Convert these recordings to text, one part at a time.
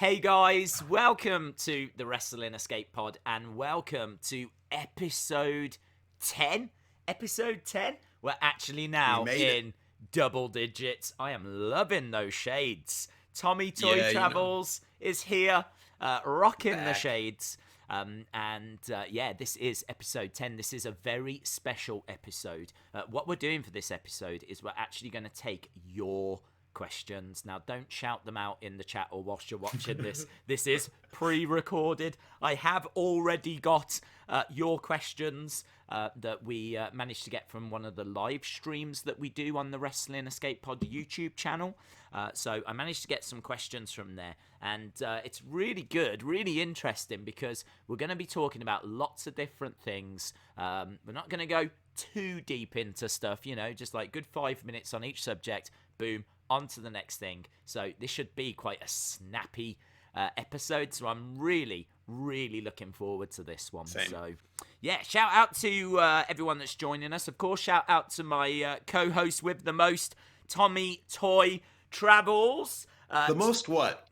Hey guys, welcome to the Wrestling Escape Pod and welcome to episode 10. Episode 10? We're actually now in double digits. I am loving those shades. Tommy Toy Travels is here, rocking the shades. This is episode 10. This is a very special episode. What we're doing for this episode is we're actually going to take your questions. Now, don't shout them out in the chat or whilst you're watching this. This is pre-recorded. I have already got your questions that we managed to get from one of the live streams that we do on the Wrestling Escape Pod YouTube channel. So I managed to get some questions from there, and it's really good, really interesting, because we're going to be talking about lots of different things. We're not going to go too deep into stuff, just like good 5 minutes on each subject. Boom, on to the next thing. So this should be quite a snappy episode. So I'm really, really looking forward to this one. Same. So yeah, shout out to everyone that's joining us. Of course, shout out to my co-host with the most, Tommy Toy Travels. The most what?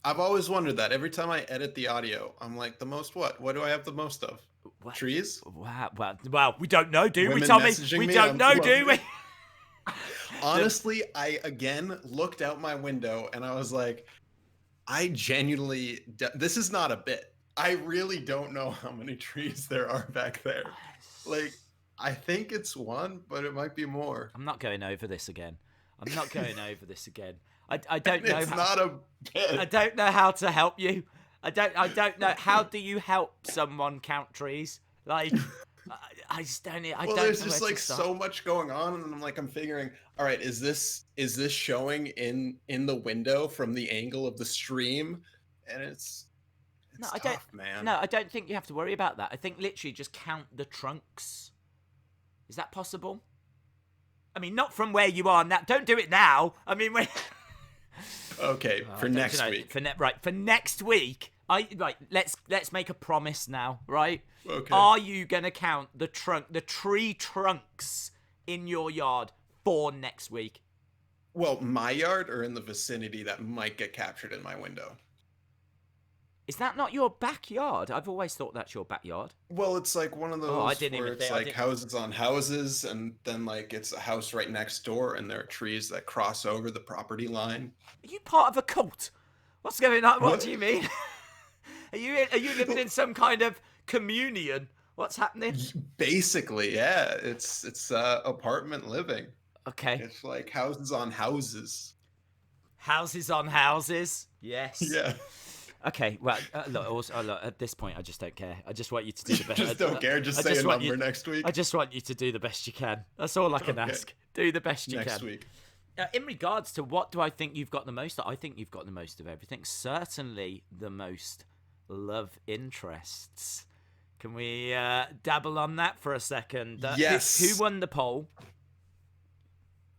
I've always wondered that. Every time I edit the audio, I'm like, the most what? What do I have the most of? What? Trees? Wow. Well, we don't know, do Women we, Tommy? messaging We me, don't know, do we? Honestly, I again looked out my window and I was like, I genuinely, this is not a bit. I really don't know how many trees there are back there. Like, I think it's one, but it might be more. I'm not going over this again. I don't know. It's not a bit. I don't know how to help you. I don't know. How do you help someone count trees? Like, I just don't. There's just like so much going on, and I'm figuring, all right, is this showing in the window from the angle of the stream? And it's tough, man. No, I don't think you have to worry about that. I think literally just count the trunks. Is that possible? I mean, not from where you are now. Don't do it now. I mean, when. Okay, for next week. For next week. Let's make a promise now, right? Okay. Are you gonna count the tree trunks in your yard for next week? Well, my yard or in the vicinity that might get captured in my window. Is that not your backyard? I've always thought that's your backyard. Well, it's like one of those where it's like houses on houses, and then like it's a house right next door, and there are trees that cross over the property line. Are you part of a cult? What's going on? What do you mean? Are you living in some kind of communion? What's happening? Basically, yeah. It's apartment living. Okay. It's like houses on houses. Houses on houses. Yes. Yeah. Okay, well, look, at this point, I just don't care. I just want you to do the best. Just don't care. Just say a number next week. I just want you to do the best you can. That's all I can ask. Do the best you can. Next week. In regards to what do I think you've got the most of, I think you've got the most of everything. Certainly the most love interests. Can we dabble on that for a second? Yes. Who won the poll?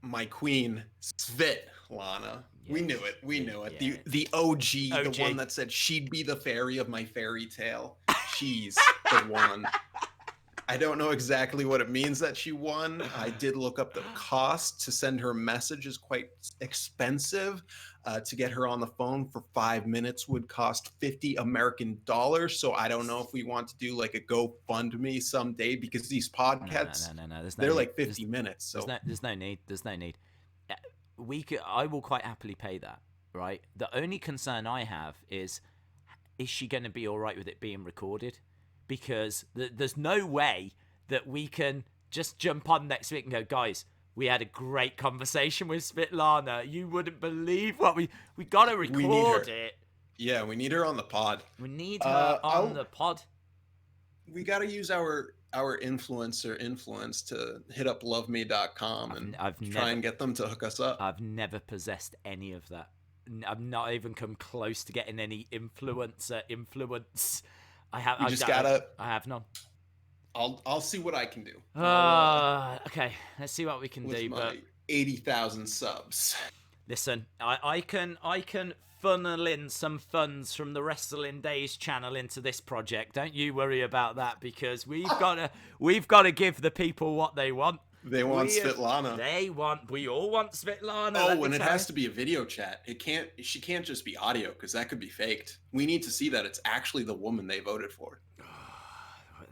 My queen, Svetlana. Yes. We knew it. We knew it. Yeah. The OG, the one that said she'd be the fairy of my fairy tale. She's the one. I don't know exactly what it means that she won. I did look up the cost to send her a message is quite expensive. To get her on the phone for 5 minutes would cost $50 American. So I don't know if we want to do like a GoFundMe someday, because these podcasts, no. They're like 50 minutes. So there's no need. I will quite happily pay that, right? The only concern I have is she going to be all right with it being recorded? Because there's no way that we can just jump on next week and go, guys, we had a great conversation with Svetlana. You wouldn't believe what we got to record it. Yeah, we need her on the pod. We need her on the pod. We got to use our influencer influence to hit up loveme.com and try and get them to hook us up. I've never possessed any of that. I've not even come close to getting any influencer influence. I have none. I'll see what I can do. Okay, let's see what we can do. But 80,000 subs. Listen, I can funnel in some funds from the Wrestling Daze channel into this project. Don't you worry about that, because we've got to give the people what they want. They want Svetlana. We all want Svetlana. Oh, and it has to be a video chat. She can't just be audio, because that could be faked. We need to see that it's actually the woman they voted for.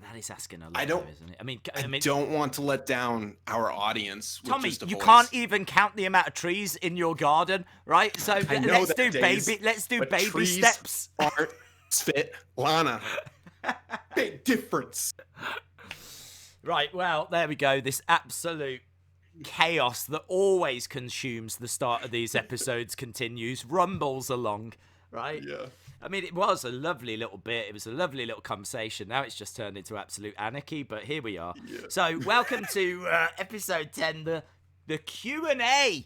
That is asking a lot, though, isn't it? I mean, I don't want to let down our audience. Tommy, you can't even count the amount of trees in your garden, right? So let's do baby steps. Aren't Svetlana. Big difference. Right, well, there we go. This absolute chaos that always consumes the start of these episodes continues, rumbles along, right? Yeah. I mean, it was a lovely little bit. It was a lovely little conversation. Now it's just turned into absolute anarchy, but here we are. Yeah. So welcome to episode 10, the Q&A.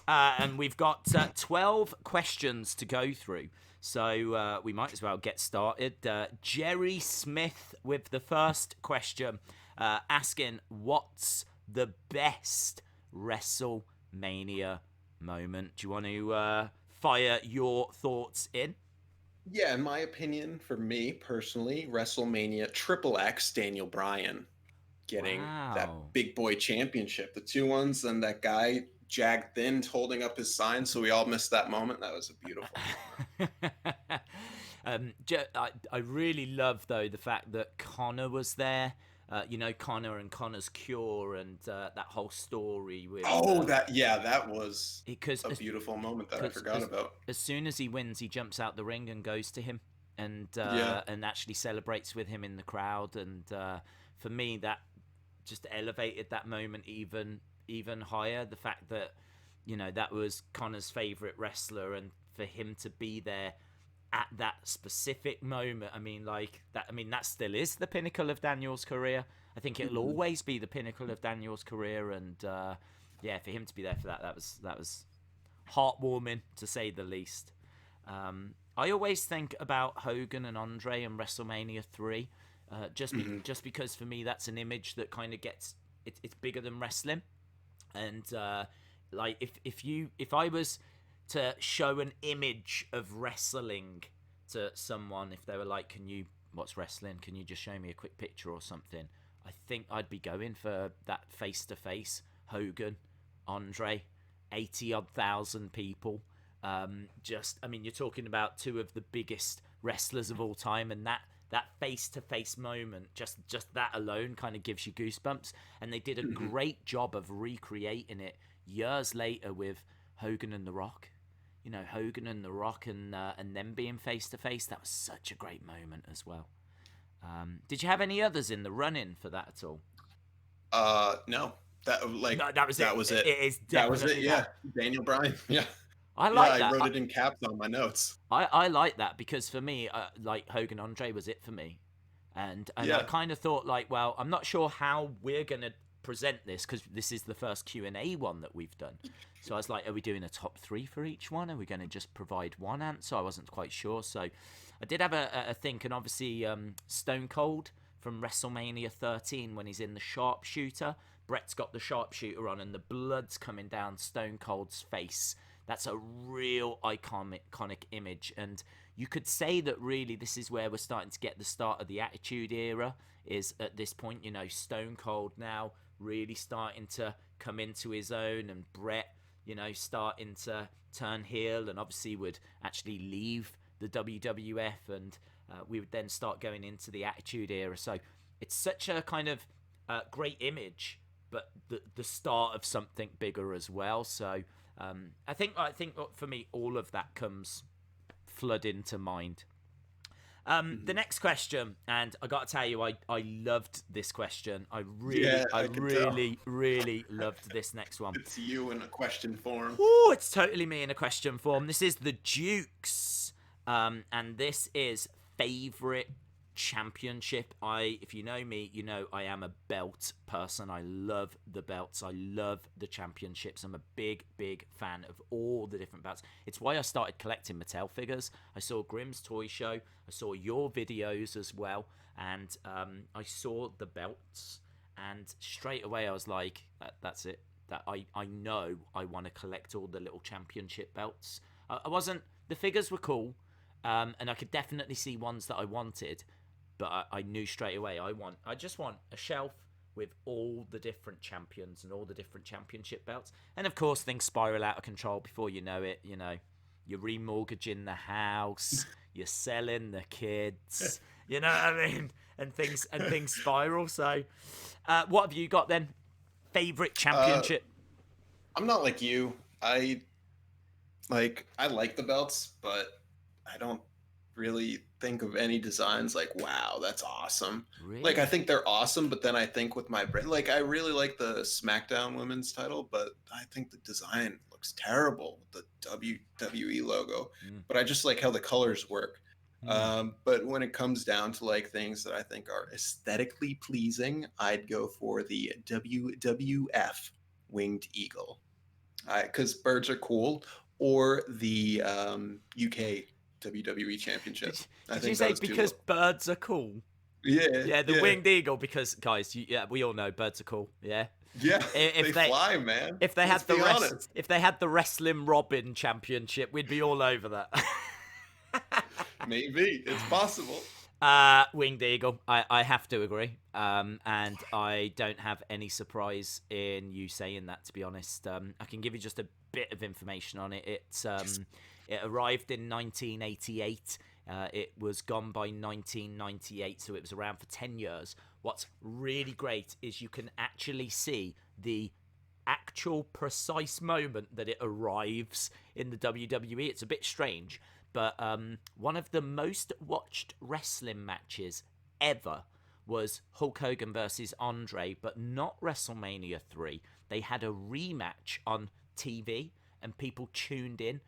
And we've got 12 questions to go through. So we might as well get started. Jerry Smith with the first question, asking, what's the best WrestleMania moment? Do you want to fire your thoughts in? Yeah, in my opinion, for me personally, WrestleMania XXX Daniel Bryan getting that big boy championship. The two ones, and that guy, Jag Thin, holding up his sign, so we all missed that moment. That was a beautiful moment. I really love, though, the fact that Connor was there. Connor and Connor's Cure and that whole story with... that was a beautiful moment that I forgot about. As soon as he wins, he jumps out the ring and goes to him and actually celebrates with him in the crowd. And for me, that just elevated that moment even higher. The fact that, that was Connor's favorite wrestler, and for him to be there at that specific moment, that still is the pinnacle of Daniel's career. I think it'll always be the pinnacle of Daniel's career, and for him to be there for that was heartwarming, to say the least. I always think about Hogan and Andre and WrestleMania 3, just because for me that's an image that kind of gets it's bigger than wrestling, and if I was to show an image of wrestling to someone, if they were like, what's wrestling? Can you just show me a quick picture or something? I think I'd be going for that face-to-face Hogan, Andre, 80-odd thousand people. You're talking about two of the biggest wrestlers of all time, and that face-to-face moment, just that alone kind of gives you goosebumps. And they did a great job of recreating it years later with Hogan and The Rock. Hogan and The Rock and them being face-to-face, that was such a great moment as well. Did you have any others in the run-in for that at all? No. That was it. That was it. It is that was it, yeah. Daniel Bryan, yeah. I like that. I wrote it in caps on my notes. I like that, because for me, Hogan Andre was it for me. And I kind of thought, I'm not sure how we're going to present this, because this is the first Q&A one that we've done. So I was like, are we doing a top 3 for each one? Are we going to just provide one answer? I wasn't quite sure. So I did have a think, and obviously Stone Cold from WrestleMania 13 when he's in the sharpshooter. Brett's got the sharpshooter on and the blood's coming down Stone Cold's face. That's a real iconic image. And you could say that really this is where we're starting to get the start of the Attitude Era, is at this point, Stone Cold now really starting to come into his own, and Brett, starting to turn heel, and obviously would actually leave the WWF, and we would then start going into the Attitude Era. So it's such a kind of great image, but the start of something bigger as well. So I think for me, all of that comes flooding to mind. The next question, and I got to tell you, I loved this question. I really loved this next one. It's you in a question form. Ooh, it's totally me in a question form. This is the Dukes, and this is favorite championship. If you know me, I am a belt person. I love the belts. I love the championships. I'm a big fan of all the different belts. It's why I started collecting Mattel figures. I saw Grimm's Toy Show. I saw your videos as well, and I saw the belts, and straight away I was like, that's it. That I know I want to collect all the little championship belts. The figures were cool, and I could definitely see ones that I wanted. But I knew straight away I just want a shelf with all the different champions and all the different championship belts. And of course, things spiral out of control before you know it. You know, you're remortgaging the house, you're selling the kids. You know what I mean? And things spiral. So, what have you got then? Favorite championship? I'm not like you. I like the belts, but I don't really think of any designs like, wow, that's awesome. Really? Like, I think they're awesome, but then I think with my brain, like, I really like the SmackDown women's title, but I think the design looks terrible with the WWE logo. But I just like how the colors work. But when it comes down to like things that I think are aesthetically pleasing, I'd go for the WWF Winged Eagle, because birds are cool, or the UK WWE Championship. Did you say because birds are cool? Yeah, the Winged Eagle, because guys, we all know birds are cool. Yeah, if they fly, man. If they had the Wrestling Robin Championship, we'd be all over that. Maybe it's possible. Winged Eagle, I have to agree, and I don't have any surprise in you saying that, to be honest. I can give you just a bit of information on it. It arrived in 1988. It was gone by 1998, so it was around for 10 years. What's really great is you can actually see the actual precise moment that it arrives in the WWE. It's a bit strange, but one of the most watched wrestling matches ever was Hulk Hogan versus Andre, but not WrestleMania 3. They had a rematch on TV, and people tuned in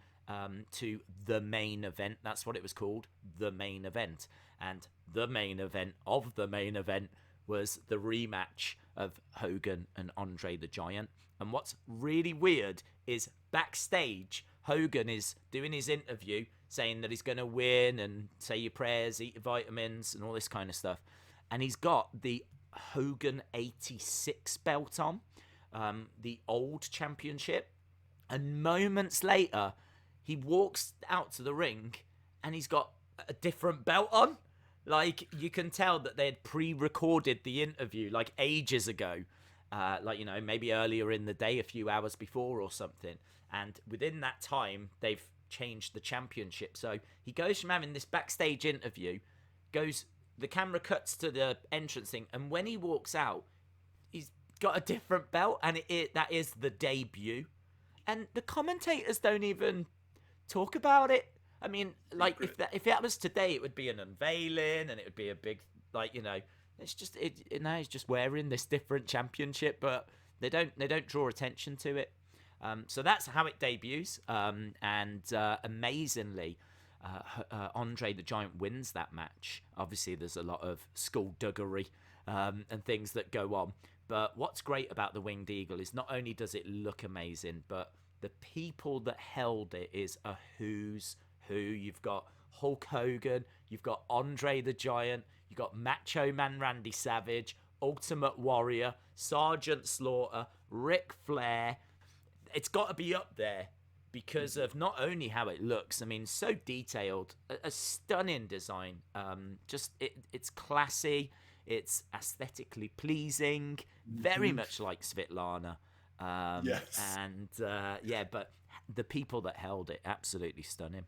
to the main event. That's what it was called, the main event. And the main event of the main event was the rematch of Hogan and Andre the Giant. And what's really weird is backstage, Hogan is doing his interview saying that he's going to win and say your prayers, eat your vitamins and all this kind of stuff. And he's got the Hogan 86 belt on, the old championship. And moments later, he walks out to the ring and he's got a different belt on. Like, you can tell that they had pre-recorded the interview like ages ago. Like, you know, maybe earlier in the day, a few hours before or something. And within that time, they've changed the championship. So he goes from having this backstage interview, the camera cuts to the entrance thing, and when he walks out, he's got a different belt, and that is the debut. And the commentators don't even talk about it. I mean, like, if that was today, it would be an unveiling, and it would be a big, like, you know, it's just now he's just wearing this different championship, but they don't draw attention to it. So that's how it debuts, and amazingly, Andre the Giant wins that match. Obviously, there's a lot of skullduggery and things that go on. But what's great about the Winged Eagle is not only does it look amazing, but the people that held it is a who's who. You've got Hulk Hogan, you've got Andre the Giant, you've got Macho Man Randy Savage, Ultimate Warrior, Sergeant Slaughter, Ric Flair. It's got to be up there because of not only how it looks, I mean, so detailed, a stunning design. It's classy, it's aesthetically pleasing, very much like Svetlana. Yes. And but the people that held it, absolutely stunning.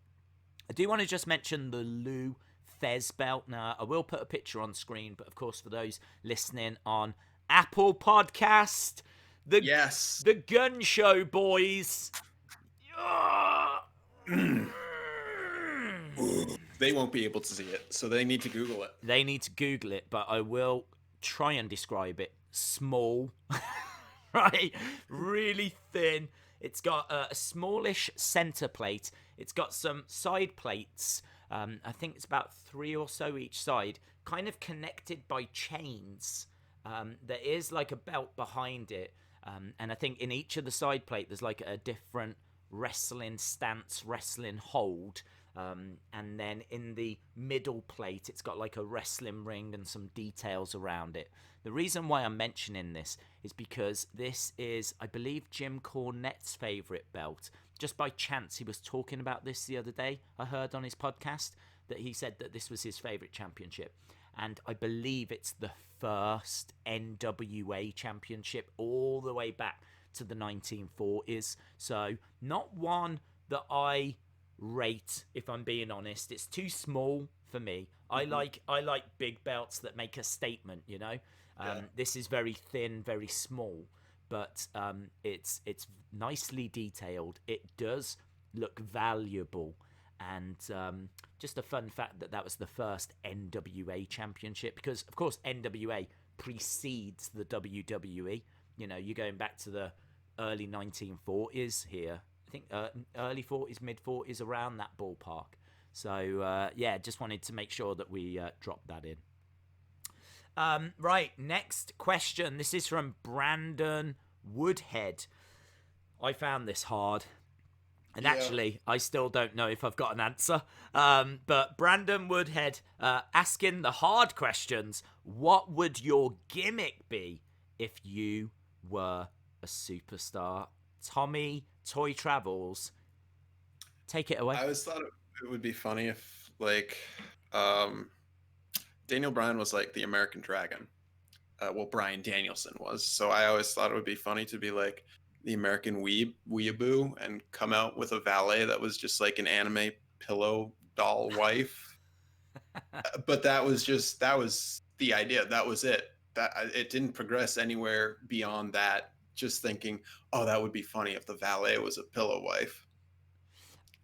I do want to just mention the Lou Fez belt. Now, I will put a picture on screen, but of course, for those listening on Apple Podcast, the Gun Show boys. They won't be able to see it, so they need to Google it. They need to Google it, but I will try and describe it. Small, right? Really thin. It's got a smallish center plate. It's got some side plates. I think it's about 3 or so each side, kind of connected by chains. There is like a belt behind it. And I think in each of the side plate, there's like a different wrestling stance, wrestling hold. And then in the middle plate, it's got like a wrestling ring and some details around it. The reason why I'm mentioning this is because this is, I believe, Jim Cornette's favorite belt. Just by chance, he was talking about this the other day. I heard on his podcast that he said that this was his favorite championship. and I believe it's the first NWA Championship all the way back to the 1940s. So not one that I rate, if I'm being honest. It's too small for me. I like big belts that make a statement, you know. This is very thin, very small, but it's nicely detailed. It does look valuable, and just a fun fact that was the first NWA Championship, because of course NWA precedes the WWE. You know, you're going back to the early 1940s here. I think early 40s, mid 40s, around that ballpark. So just wanted to make sure that we dropped that in. Right, next question. This is from Brandon Woodhead. I found this hard. And actually, I still don't know if I've got an answer. But Brandon Woodhead asking the hard questions. What would your gimmick be if you were a superstar? Tommy Toy Travels, take it away. I always thought it would be funny if, like, Daniel Bryan was like the American Dragon. Well, Bryan Danielson was. So I always thought it would be funny to be like the American weeaboo and come out with a valet that was just like an anime pillow doll wife. But that was the idea. That was it. It didn't progress anywhere beyond that. Just thinking, oh, that would be funny if the valet was a pillow wife.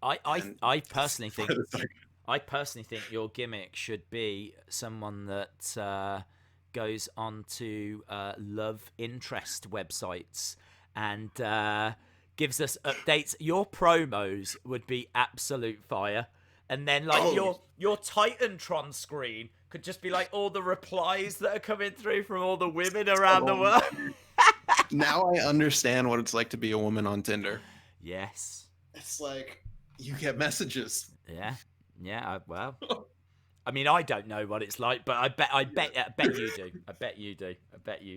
I personally think your gimmick should be someone that goes onto love interest websites and gives us updates. Your promos would be absolute fire, and then like your Titantron screen could just be like all the replies that are coming through from all the women around the world. Now I understand what it's like to be a woman on Tinder. Yes. It's like you get messages. Yeah. Well, I mean, I don't know what it's like, but I bet you do. I bet you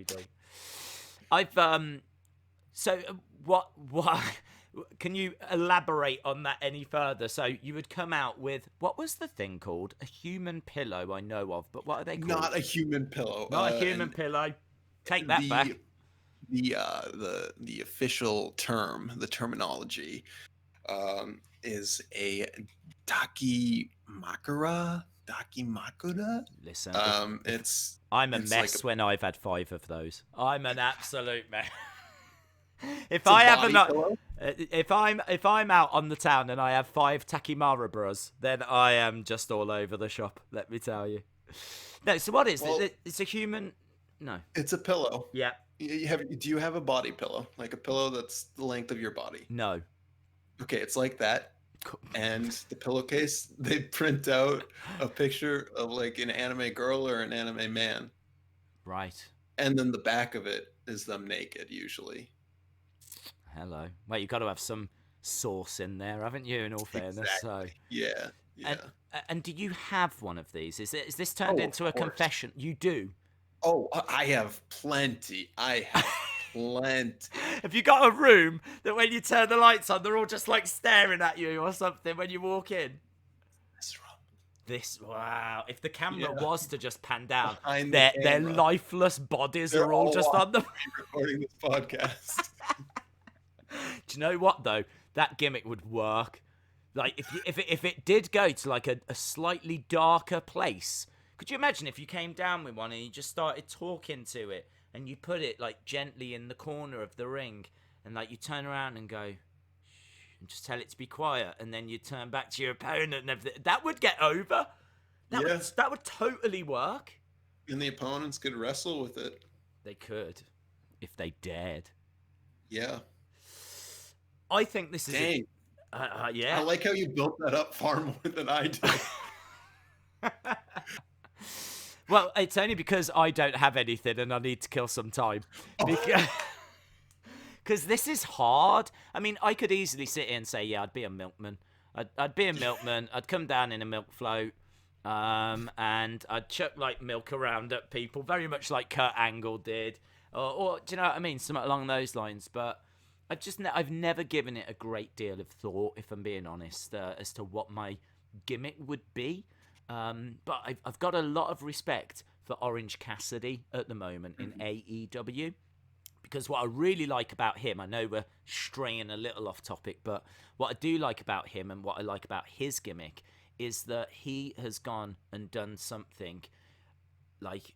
do. So what? Can you elaborate on that any further? So you would come out with, what was the thing called? A human pillow, I know of, but what are they called? Not a human pillow. Not a human pillow. Take that back. The official term, the terminology, is a dakimakura. Listen, I'm a mess when I've had 5 of those. I'm an absolute mess. If I'm out on the town and I have 5 Takimara bras, then I am just all over the shop. Let me tell you. No, so what is it? It's a human. No, it's a pillow. Yeah. Do you have a body pillow, like a pillow that's the length of your body? No. Okay, it's like that. And the pillowcase, they print out a picture of like an anime girl or an anime man. Right. And then the back of it is them naked, usually. Hello. Well, you've got to have some sauce in there, haven't you, in all fairness? Exactly. So. Yeah. And do you have one of these? Is this turned into a confession? You do? Oh, I have plenty. Have you got a room that when you turn the lights on, they're all just like staring at you or something when you walk in? Wow. If the camera was to just pan down, their lifeless bodies are all just on them. Recording this podcast. Do you know what though? That gimmick would work. Like if it did go to like a slightly darker place. Could you imagine if you came down with one and you just started talking to it and you put it like gently in the corner of the ring and like you turn around and go shh and just tell it to be quiet and then you turn back to your opponent and everything. That would get over. That would totally work. And the opponents could wrestle with it. They could if they dared. Yeah. I think this is Dang. Yeah. I like how you built that up far more than I did. Well, it's only because I don't have anything and I need to kill some time. Because this is hard. I mean, I could easily sit here and say, yeah, I'd be a milkman. I'd be a milkman. I'd come down in a milk float. And I'd chuck like milk around at people, very much like Kurt Angle did. Or do you know what I mean? Something along those lines. But I've never given it a great deal of thought, if I'm being honest, as to what my gimmick would be. But I've got a lot of respect for Orange Cassidy at the moment in AEW. Because what I really like about him, I know we're straying a little off topic, but what I do like about him and what I like about his gimmick is that he has gone and done something like,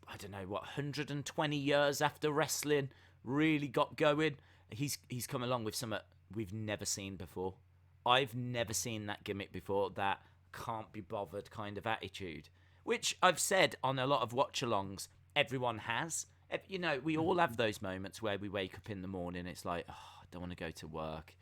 I don't know, 120 years after wrestling really got going. He's come along with something we've never seen before. I've never seen that gimmick before, that can't be bothered kind of attitude, which I've said on a lot of watch-alongs, everyone has. You know, we all have those moments where we wake up in the morning, it's like, oh, I don't want to go to work.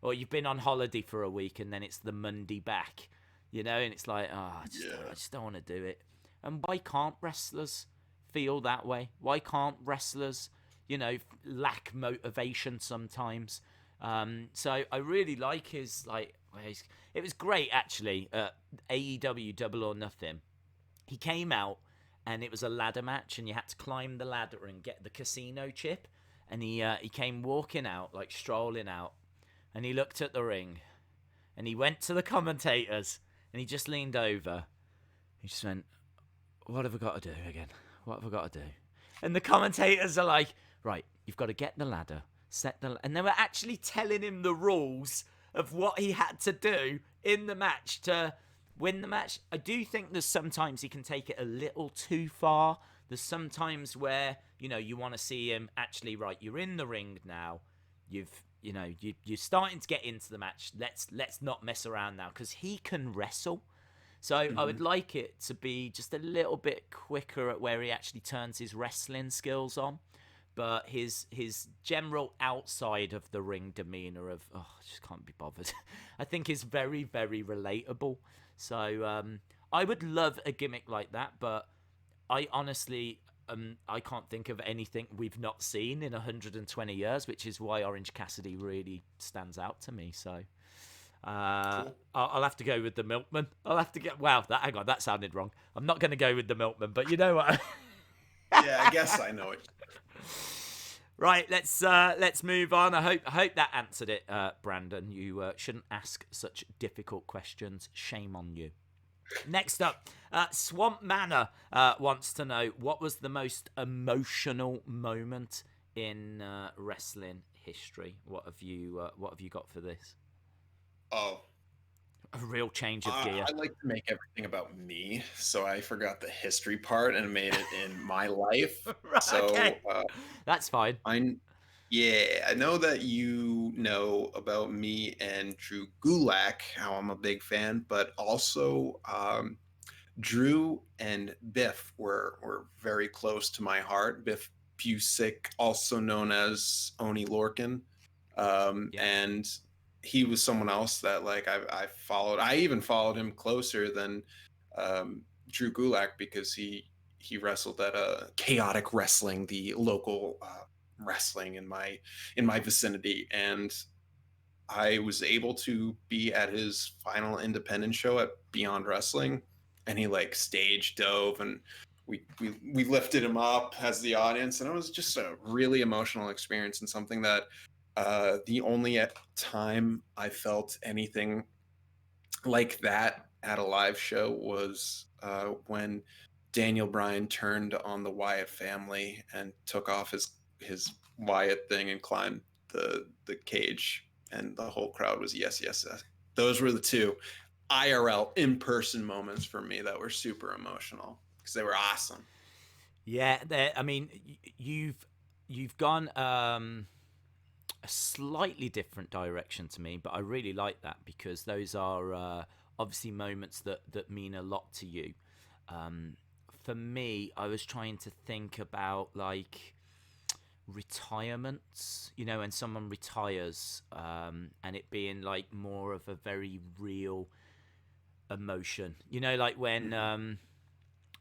Or you've been on holiday for a week and then it's the Monday back, you know, and it's like, oh, I just don't want to do it. And why can't wrestlers feel that way? Why can't wrestlers, you know, lack motivation sometimes? So I really like his, like, it was great actually at AEW Double or Nothing. He came out and it was a ladder match and you had to climb the ladder and get the casino chip. And he came walking out, like strolling out, and he looked at the ring and he went to the commentators and he just leaned over. He just went, what have I got to do again? What have I got to do? And the commentators are like, right, you've got to get the ladder, and they were actually telling him the rules of what he had to do in the match to win the match. I do think there's sometimes he can take it a little too far. There's sometimes where, you know, you want to see him actually, right, you're in the ring now. You're starting to get into the match. Let's not mess around now, because he can wrestle. So I would like it to be just a little bit quicker at where he actually turns his wrestling skills on. But his general outside of the ring demeanor of, oh, I just can't be bothered, I think is very, very relatable. So I would love a gimmick like that, but I honestly, I can't think of anything we've not seen in 120 years, which is why Orange Cassidy really stands out to me. So cool. I'll have to go with the Milkman. I'll have to get, wow, hang on, that sounded wrong. I'm not going to go with the Milkman, but you know what? Yeah, I guess I know it. Right, let's move on. I hope that answered it, Brandon. You shouldn't ask such difficult questions. Shame on you. Next up, Swamp Manor wants to know, what was the most emotional moment in wrestling history? What have you got for this? Oh, a real change of gear. I like to make everything about me, so I forgot the history part and made it in my life. Right, so okay. That's fine. I know that you know about me and Drew Gulak, how I'm a big fan, but also Drew and Biff were very close to my heart. Biff Busick, also known as Oni Lorcan, and he was someone else that like I followed. I even followed him closer than Drew Gulak, because he wrestled at Chaotic Wrestling, the local wrestling in my vicinity, and I was able to be at his final independent show at Beyond Wrestling, and he like stage dove and we lifted him up as the audience, and it was just a really emotional experience, and something that the only time I felt anything like that at a live show was when Daniel Bryan turned on the Wyatt family and took off his Wyatt thing and climbed the cage, and the whole crowd was yes, yes, yes. Those were the two IRL in-person moments for me that were super emotional, because they were awesome. Yeah, I mean, you've gone a slightly different direction to me, but I really like that, because those are obviously moments that mean a lot to you. For me, I was trying to think about like retirements, you know, when someone retires, and it being like more of a very real emotion, you know, like when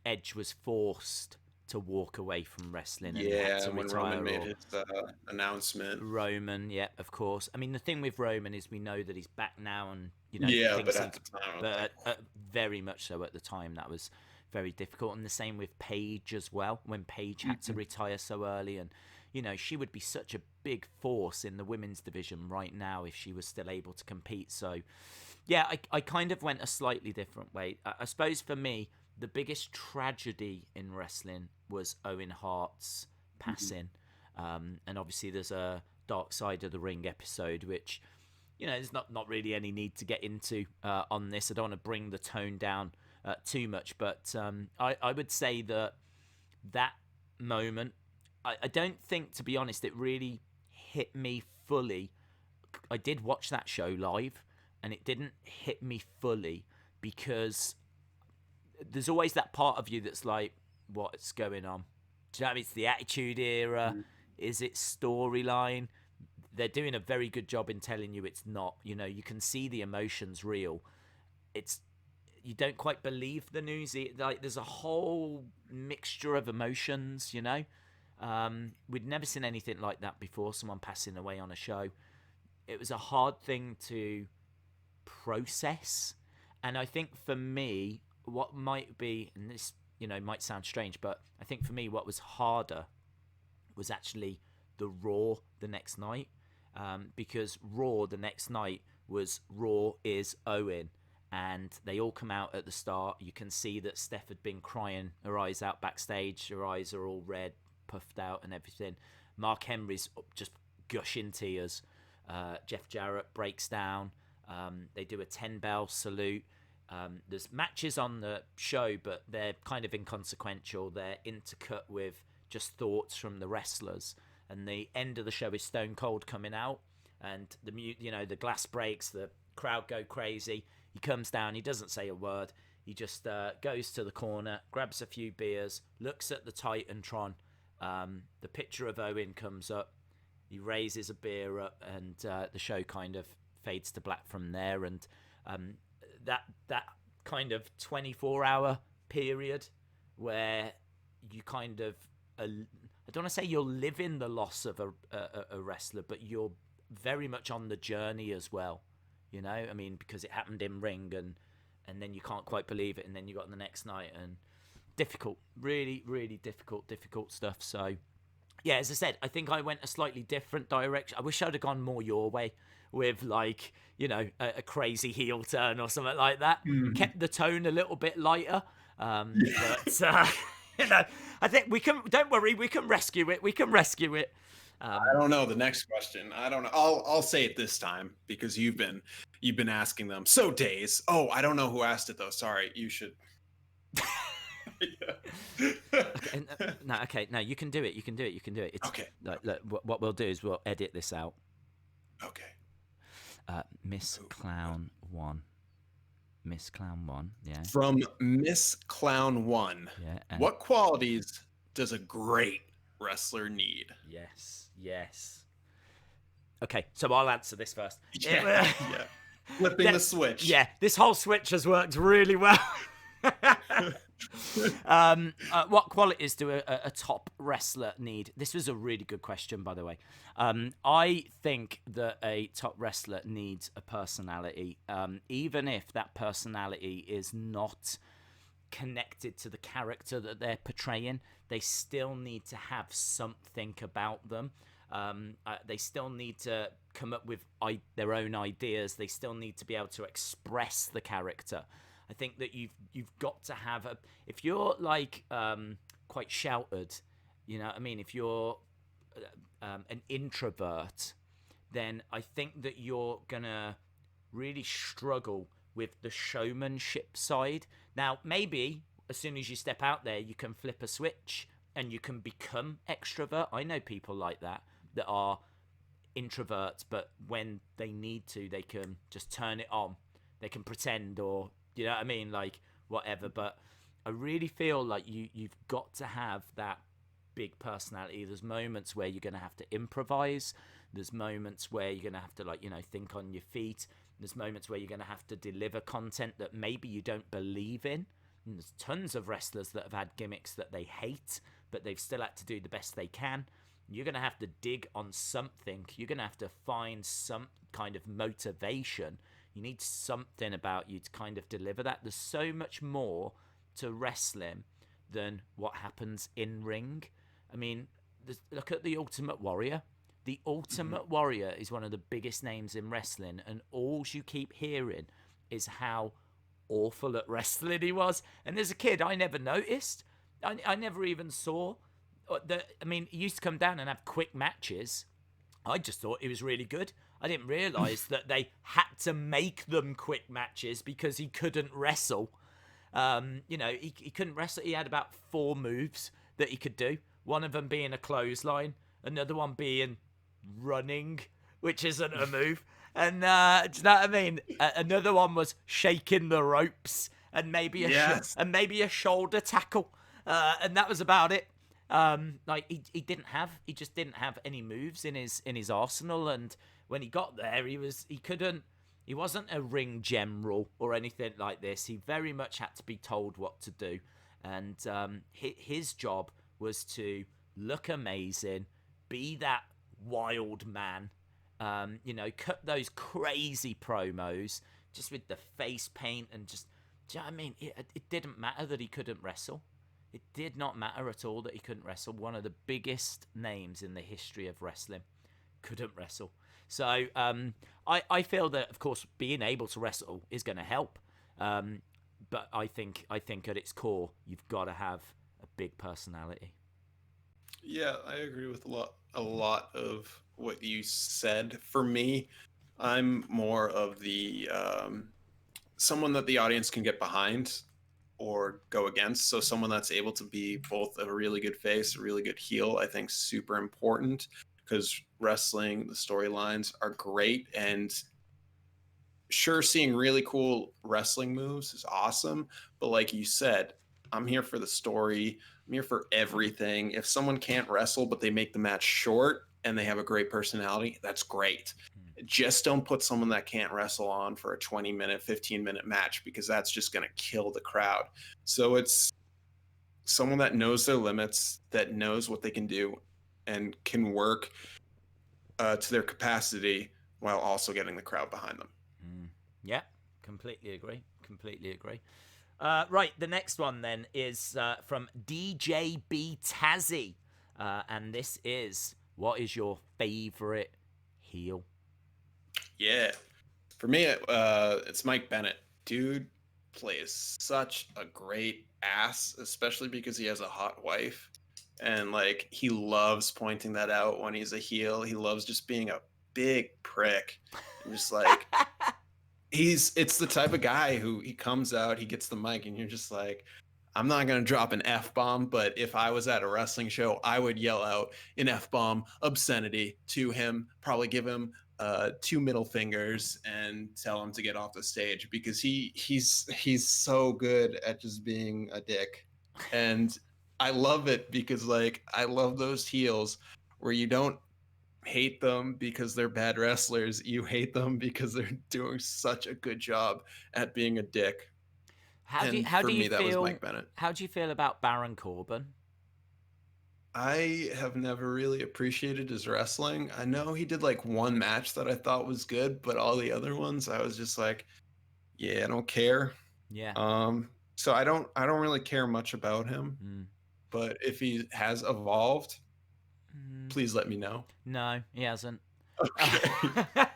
Edge was forced to walk away from wrestling, and he had to when retire, Roman made his announcement. Roman, yeah, of course. I mean, the thing with Roman is we know that he's back now, and you know, but at the time, very much so at the time, that was very difficult. And the same with Paige as well, when Paige had to retire so early, and she would be such a big force in the women's division right now if she was still able to compete. So, yeah, I kind of went a slightly different way. I suppose for me, the biggest tragedy in wrestling was Owen Hart's passing. And obviously there's a Dark Side of the Ring episode, which, there's not really any need to get into on this. I don't want to bring the tone down too much, but I would say that moment, I don't think, to be honest, it really hit me fully. I did watch that show live, and it didn't hit me fully because there's always that part of you that's like, what's going on? Do you know what I mean? It's the Attitude Era. Is it storyline? They're doing a very good job in telling you it's not. You can see the emotions real. You don't quite believe the news. There's a whole mixture of emotions, We'd never seen anything like that before, someone passing away on a show. It was a hard thing to process. And I think for me, what might be, and this, might sound strange, but I think for me what was harder was actually the Raw the next night. Because Raw the next night was Raw is Owen. And they all come out at the start. You can see that Steph had been crying her eyes out backstage. Her eyes are all red, puffed out and everything. Mark Henry's just gushing tears. Jeff Jarrett breaks down. They do a 10-bell salute. There's matches on the show, but they're kind of inconsequential. They're intercut with just thoughts from the wrestlers. And the end of the show is Stone Cold coming out. And the glass breaks. The crowd go crazy. He comes down. He doesn't say a word. He just goes to the corner, grabs a few beers, looks at the Titantron. The picture of Owen comes up. He raises a beer up, and the show kind of fades to black from there. And that kind of 24-hour period where you kind of, I don't want to say you're living the loss of a wrestler, but you're very much on the journey as well. Because it happened in ring, and then you can't quite believe it, and then you got the next night, and difficult, really, really difficult stuff. So, yeah, as I said, I think I went a slightly different direction. I wish I'd have gone more your way with, a crazy heel turn or something like that. Kept the tone a little bit lighter. But, I think we can, don't worry, we can rescue it. I don't know. The next question, I don't know. I'll say it this time because you've been asking them. So Daze. Oh, I don't know who asked it though. Sorry, you should. No, you can do it. It's, okay. Look, what we'll do is we'll edit this out. Okay. Miss Clown 1. Miss Clown 1, yeah. From Miss Clown 1. Yeah. What qualities does a great wrestler need? Yes. Okay, so I'll answer this first. Yeah. Flipping the switch. Yeah, this whole switch has worked really well. What qualities do a top wrestler need? This was a really good question, by the way. I think that a top wrestler needs a personality, even if that personality is not connected to the character that they're portraying. They still need to have something about them. They still need to come up with their own ideas. They still need to be able to express the character. I think that you've got to have if you're quite shouted, if you're an introvert, then I think that you're gonna really struggle with the showmanship side. Now, maybe as soon as you step out there, you can flip a switch and you can become extrovert. I know people like that are introverts, but when they need to, they can just turn it on. They can pretend, or whatever. But I really feel like you've got to have that big personality. There's moments where you're going to have to improvise. There's moments where you're going to have to think on your feet. There's moments where you're going to have to deliver content that maybe you don't believe in. And there's tons of wrestlers that have had gimmicks that they hate, but they've still had to do the best they can. You're going to have to dig on something. You're going to have to find some kind of motivation. You need something about you to kind of deliver that. There's so much more to wrestling than what happens in ring. look at the Ultimate Warrior. The Ultimate Warrior is one of the biggest names in wrestling, and all you keep hearing is how awful at wrestling he was. And as a kid, I never noticed. I never even saw that. I mean, he used to come down and have quick matches. I just thought he was really good. I didn't realise that they had to make them quick matches because he couldn't wrestle. He couldn't wrestle. He had about 4 moves that he could do. One of them being a clothesline, another one being running, which isn't a move. And do you know what I mean? Another one was shaking the ropes, and maybe a shoulder tackle, and that was about it. He just didn't have any moves in his arsenal. And when he got there, he wasn't a ring general or anything like this. He very much had to be told what to do, and his job was to look amazing, be that wild man, cut those crazy promos just with the face paint and just, do you know what I mean? It didn't matter that he couldn't wrestle. It did not matter at all that he couldn't wrestle. One of the biggest names in the history of wrestling couldn't wrestle. So I feel that, of course, being able to wrestle is going to help. But I think at its core, you've got to have a big personality. Yeah, I agree with a lot of what you said. For me, I'm more of the someone that the audience can get behind or go against. So someone that's able to be both a really good face, a really good heel, I think super important, because wrestling, the storylines are great. And sure, seeing really cool wrestling moves is awesome. But like you said, I'm here for the story. I'm here for everything. If someone can't wrestle, but they make the match short and they have a great personality, that's great. Just don't put someone that can't wrestle on for a 20-minute, 15-minute match, because that's just going to kill the crowd. So it's someone that knows their limits, that knows what they can do, and can work to their capacity while also getting the crowd behind them. Yeah, completely agree. Right, the next one then is from DJB Tazzy. And this is, what is your favorite heel? Yeah, for me, it's Mike Bennett. Dude plays such a great ass, especially because he has a hot wife. And like, he loves pointing that out when he's a heel. He loves just being a big prick. And just like, it's the type of guy who he comes out, he gets the mic, and you're just like, I'm not going to drop an F-bomb, but if I was at a wrestling show, I would yell out an F-bomb obscenity to him, probably give him 2 middle fingers and tell him to get off the stage, because he's so good at just being a dick. And I love it, because like, I love those heels where you don't hate them because they're bad wrestlers. You hate them because they're doing such a good job at being a dick. How do you feel? That was Mike Bennett. How do you feel about Baron Corbin? I have never really appreciated his wrestling. I know he did like one match that I thought was good, but all the other ones I was just like, yeah, I don't care. Yeah. So I don't really care much about him. But if he has evolved, please let me know. No, he hasn't. Okay.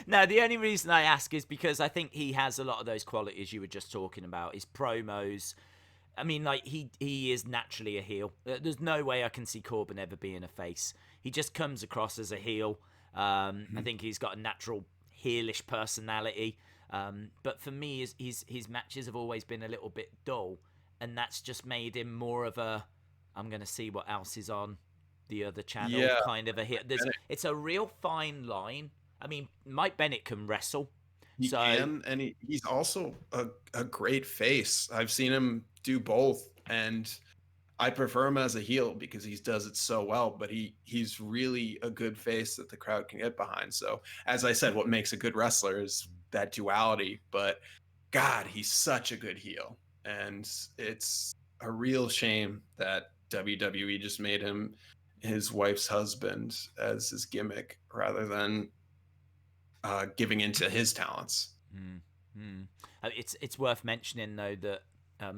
No, the only reason I ask is because I think he has a lot of those qualities you were just talking about. His promos. I mean, like, he is naturally a heel. There's no way I can see Corbin ever being a face. He just comes across as a heel. I think he's got a natural heelish personality. But for me, his matches have always been a little bit dull. And that's just made him more of a, I'm going to see what else is on the other channel kind of a heel. It's a real fine line. I mean, Mike Bennett can wrestle. He can, and he's also a great face. I've seen him do both, and I prefer him as a heel because he does it so well, but he's really a good face that the crowd can get behind. So, as I said, what makes a good wrestler is that duality, but God, he's such a good heel. And it's a real shame that WWE just made him his wife's husband as his gimmick rather than giving into his talents. It's worth mentioning, though, that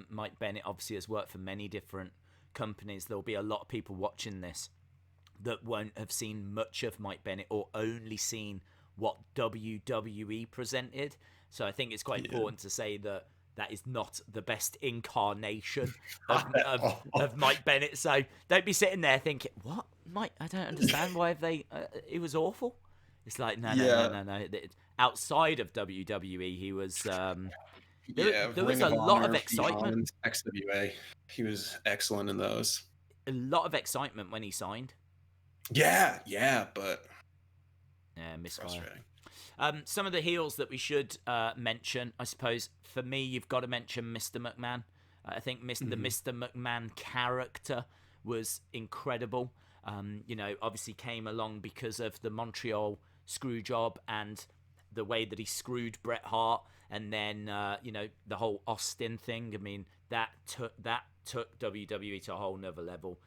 Mike Bennett obviously has worked for many different companies, there'll be a lot of people watching this that won't have seen much of Mike Bennett or only seen what WWE presented. So I think it's quite important to say that that is not the best incarnation of Mike Bennett. So don't be sitting there thinking, what? Mike, I don't understand. Why have they... it was awful. It's like, no. Outside of WWE, he was... there was a lot of excitement. XWA. He was excellent in those. A lot of excitement when he signed. Yeah, but... Yeah, misfire. Some of the heels that we should mention, I suppose, for me, you've got to mention Mr. McMahon. I think the Mr. McMahon character was incredible. Obviously came along because of the Montreal screw job and the way that he screwed Bret Hart, and then the whole Austin thing. I mean, that took WWE to a whole nother level.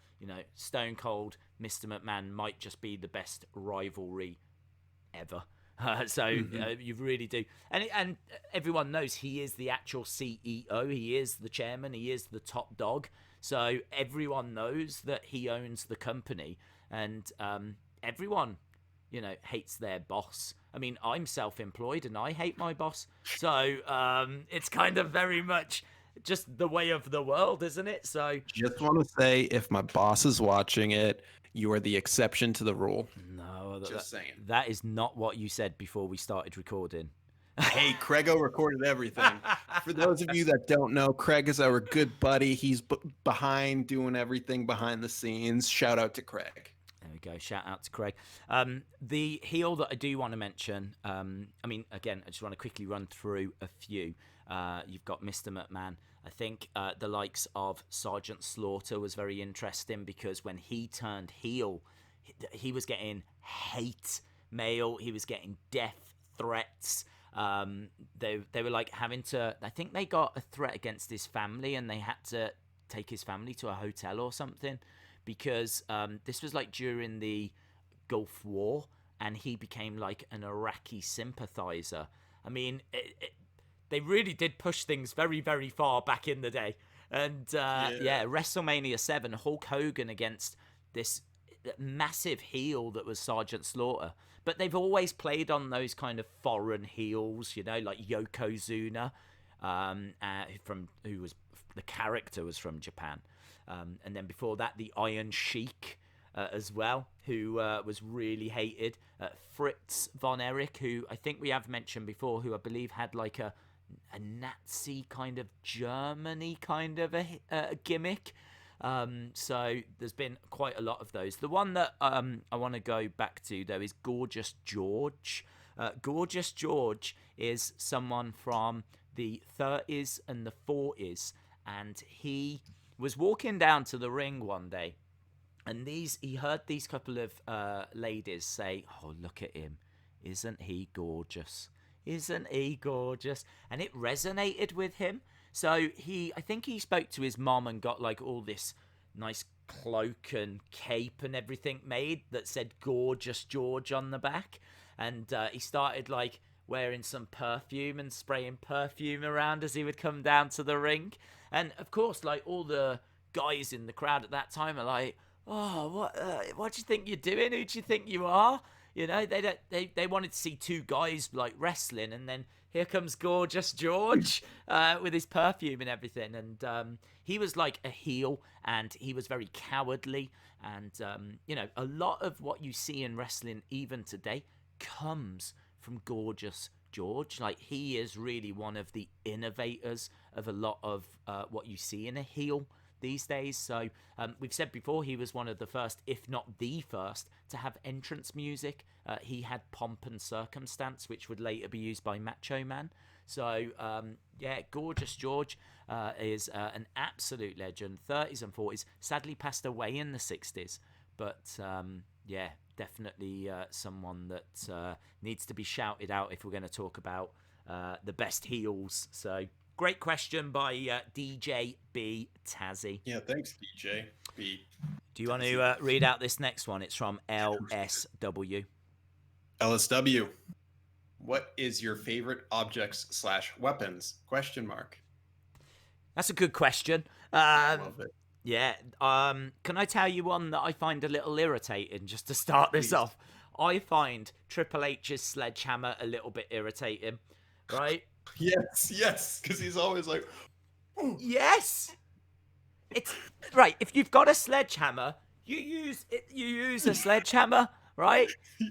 Stone Cold, Mr. McMahon might just be the best rivalry ever. You really do, and everyone knows he is the actual CEO. He is the chairman. He is the top dog. So everyone knows that he owns the company, and everyone, hates their boss. I mean, I'm self-employed and I hate my boss. So it's kind of very much just the way of the world, isn't it? So just want to say, if my boss is watching it, you are the exception to the rule. No, just saying. That is not what you said before we started recording. Hey, Craigo recorded everything. For those of you that don't know, Craig is our good buddy. He's behind doing everything behind the scenes. Shout out to Craig. There we go. Shout out to Craig. The heel that I do want to mention, again, I just want to quickly run through a few. You've got Mr. McMahon. I think the likes of Sergeant Slaughter was very interesting because when he turned heel, he was getting hate mail. He was getting death threats. They were like having to... I think they got a threat against his family and they had to take his family to a hotel or something because this was like during the Gulf War and he became like an Iraqi sympathizer. I mean... They really did push things very, very far back in the day. And, WrestleMania 7, Hulk Hogan against this massive heel that was Sergeant Slaughter. But they've always played on those kind of foreign heels, like Yokozuna, who was the character was from Japan. And then before that, the Iron Sheik as well, who was really hated. Fritz von Erich, who I think we have mentioned before, who I believe had like a Nazi kind of Germany kind of a gimmick. So there's been quite a lot of those. The one that I want to go back to, though, is Gorgeous George. Gorgeous George is someone from the 30s and the 40s, and he was walking down to the ring one day, and he heard these couple of ladies say, "Oh, look at him. Isn't he gorgeous? Isn't he gorgeous?" And it resonated with him. So I think he spoke to his mom and got like all this nice cloak and cape and everything made that said Gorgeous George on the back. And he started like wearing some perfume and spraying perfume around as he would come down to the ring. And of course, like all the guys in the crowd at that time are like, "Oh, what do you think you're doing? Who do you think you are?" They wanted to see two guys like wrestling, and then here comes Gorgeous George with his perfume and everything. And he was like a heel, and he was very cowardly. And a lot of what you see in wrestling even today comes from Gorgeous George. Like, he is really one of the innovators of a lot of what you see in a heel these days. So we've said before, he was one of the first, if not the first, to have entrance music. He had Pomp and Circumstance, which would later be used by Macho Man. So Gorgeous George is an absolute legend. 30s and 40s, sadly passed away in the 60s, but definitely someone that needs to be shouted out if we're going to talk about the best heels. So great question by DJ B Tazzy. Yeah, thanks, DJ B. Do you want to read out this next one? It's from LSW. LSW. What is your favorite objects/weapons? ? That's a good question. I love it. Yeah. Can I tell you one that I find a little irritating just to start this Please. off? I find Triple H's sledgehammer a little bit irritating, right? Yes, because he's always like, "Ooh." Yes. It's right. If you've got a sledgehammer, you use a sledgehammer, right?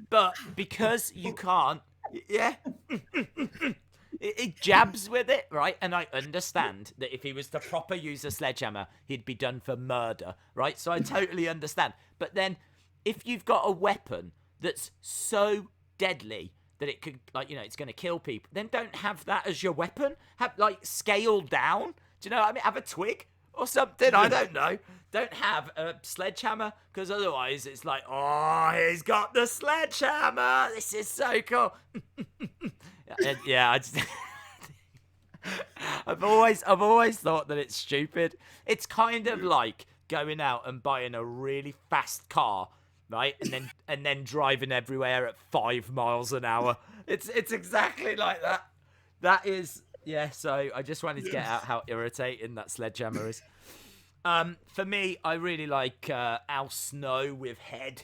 But because you can't, yeah, it jabs with it, right? And I understand that if he was to proper use a sledgehammer, he'd be done for murder, right? So I totally understand. But then, if you've got a weapon that's so deadly that it could, like, it's going to kill people, then don't have that as your weapon. Have, like, scale down. Do you know what I mean? Have a twig or something. I don't know. Don't have a sledgehammer, because otherwise it's like, oh, he's got the sledgehammer. This is so cool. Yeah, I've always thought that it's stupid. It's kind of like going out and buying a really fast car, right? And then driving everywhere at 5 miles an hour. It's exactly like that. That is, yeah. So I just wanted to get out how irritating that sledgehammer is. For me, I really like Al Snow with Head,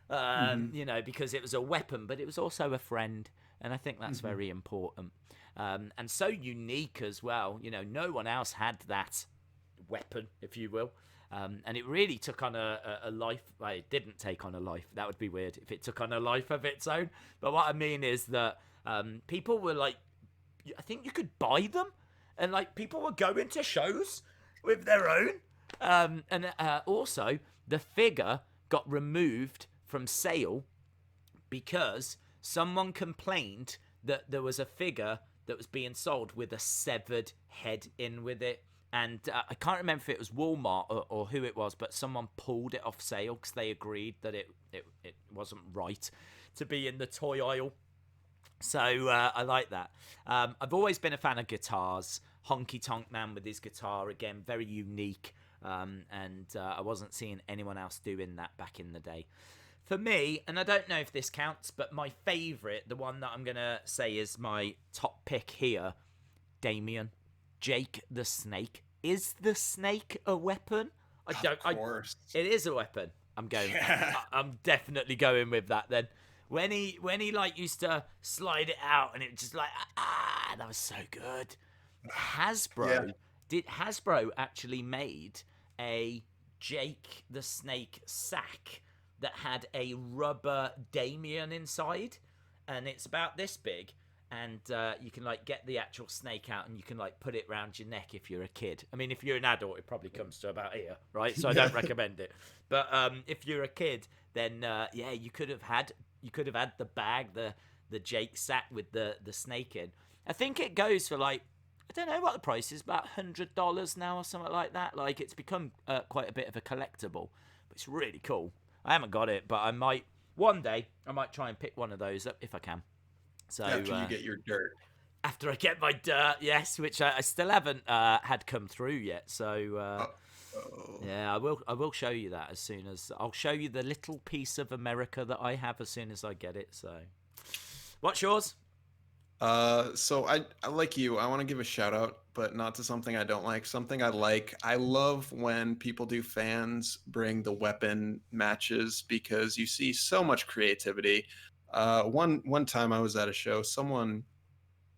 because it was a weapon, but it was also a friend, and I think that's very important. And so unique as well. No one else had that weapon, if you will. And it really took on a life. Well, it didn't take on a life. That would be weird if it took on a life of its own. But what I mean is that people were like, I think you could buy them, and like people were going to shows with their own. And also, the figure got removed from sale because someone complained that there was a figure that was being sold with a severed head in with it. And I can't remember if it was Walmart or who it was, but someone pulled it off sale because they agreed that it wasn't right to be in the toy aisle. So I like that. I've always been a fan of guitars. Honky Tonk Man with his guitar, again, very unique. And I wasn't seeing anyone else doing that back in the day. For me, and I don't know if this counts, but my favourite, the one that I'm going to say is my top pick here, Damian Jake the Snake. Is the snake a weapon? Of course. It is a weapon. I'm going. Yeah. I'm definitely going with that then. When he like used to slide it out and it just like that was so good. Hasbro Hasbro actually made a Jake the Snake sack that had a rubber Damien inside, and it's about this big, and you can like get the actual snake out and you can like put it around your neck if you're a kid. I mean, if you're an adult, it probably comes to about here, right? So I don't recommend it. But if you're a kid, then you could have had the bag, the Jake sack with the snake in. I think it goes for like, I don't know what the price is, about $100 now or something like that. Like, it's become quite a bit of a collectible, but it's really cool. I haven't got it, but one day I might try and pick one of those up if I can. So after you get your dirt. After I get my dirt, yes, which I still haven't had come through yet. So yeah, I will show you that as soon as I'll show you the little piece of America that I have as soon as I get it. So, what's yours? So I like you. I want to give a shout out, but not to something I don't like. Something I like. I love when people do fans bring the weapon matches because you see so much creativity. One time I was at a show, someone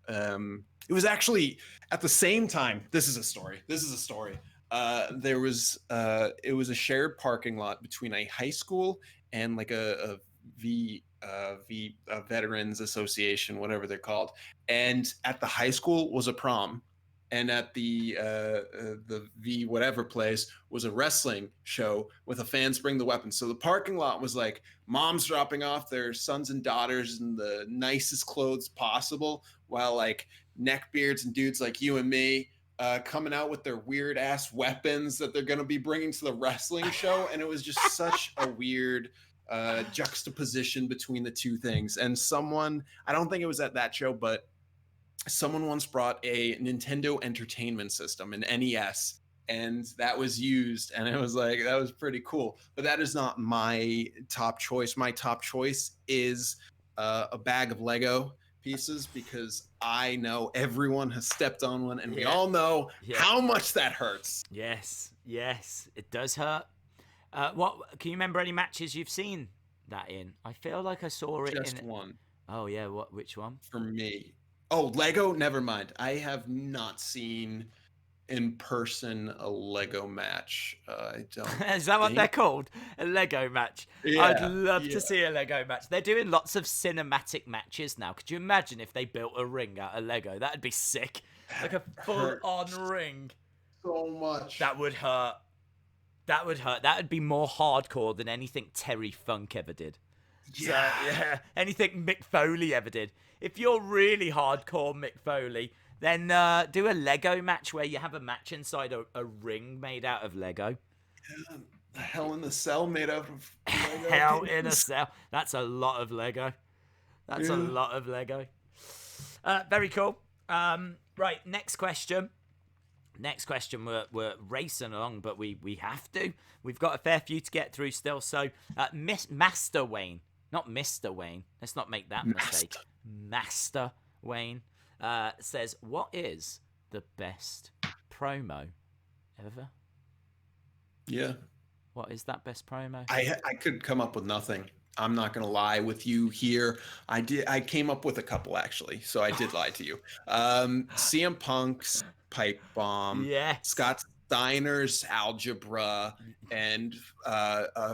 it was actually at the same time. This is a story. There was it was a shared parking lot between a high school and like a Veterans Association, whatever they're called. And at the high school was a prom, and at the V whatever place was a wrestling show with a fans bring the weapons. So the parking lot was like moms dropping off their sons and daughters in the nicest clothes possible, while like neckbeards and dudes like you and me coming out with their weird ass weapons that they're going to be bringing to the wrestling show. And it was just such a weird juxtaposition between the two things. And someone, I don't think it was at that show, but someone once brought a Nintendo Entertainment System, an NES, and that was used, and it was like, that was pretty cool. But that is not my top choice. My top choice is a bag of Lego. pieces because I know everyone has stepped on one, and we all know how much that hurts. Yes, it does hurt. What can you remember any matches you've seen that in? I feel like I saw it Just in one. Oh yeah, which one? For me. Oh, Lego? Never mind. I have not seen in person a Lego match. I don't. Is that what they're called? A Lego match? Yeah, I'd love to see a Lego match. They're doing lots of cinematic matches now. Could you imagine if they built a ring out of Lego? That'd be sick. Like a full-on ring. So much. That would hurt. That would be more hardcore than anything Terry Funk ever did. Yeah. So, yeah. Anything Mick Foley ever did. If you're really hardcore Mick Foley, then do a Lego match where you have a match inside a ring made out of Lego. Yeah, Hell in a Cell made out of Lego. Hell in a Cell. That's a lot of Lego. That's a lot of Lego. Very cool. Right, next question. We're racing along, but we have to. We've got a fair few to get through still. So, Master Wayne, not Mr. Wayne. Let's not make that mistake. Master Wayne says, "What is the best promo ever?" Yeah. What is that best promo? I could come up with nothing. I'm not gonna lie with you here. I came up with a couple actually, so I did lie to you. CM Punk's pipe bomb, Scott Steiner's algebra, and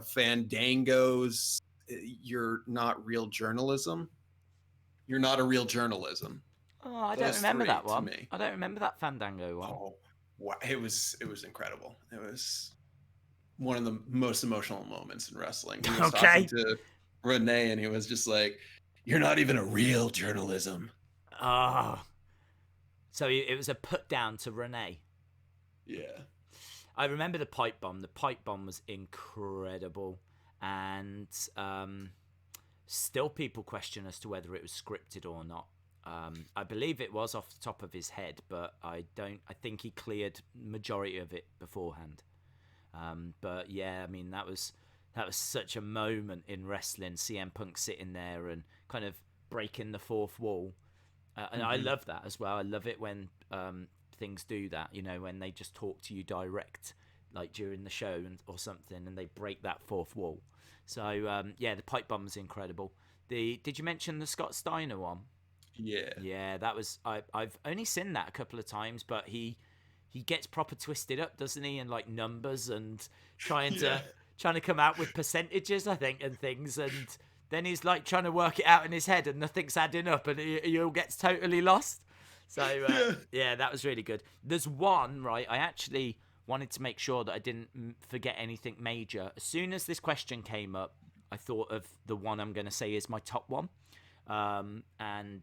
Fandango's "You're not real journalism. You're not a real journalism." Oh, I don't remember that one. I don't remember that Fandango one. Oh, wow. It was incredible. It was one of the most emotional moments in wrestling. He was talking to Renee, and he was just like, "You're not even a real journalism." Oh. So it was a put down to Renee. Yeah. I remember the pipe bomb. The pipe bomb was incredible. And still people question as to whether it was scripted or not. I believe it was off the top of his head, but I think he cleared majority of it beforehand. But yeah, I mean that was such a moment in wrestling. CM Punk sitting there and kind of breaking the fourth wall, and I love that as well. I love it when things do that. You know, when they just talk to you direct, like during the show or something, and they break that fourth wall. So yeah, the pipe bomb was incredible. Did you mention the Scott Steiner one? Yeah, that was. I've only seen that a couple of times, but he gets proper twisted up, doesn't he? And like numbers and trying to come out with percentages, I think, and things, and then he's like trying to work it out in his head, and nothing's adding up, and he all gets totally lost. So yeah, that was really good. There's one, right? I actually wanted to make sure that I didn't forget anything major. As soon as this question came up, I thought of the one I'm going to say is my top one. And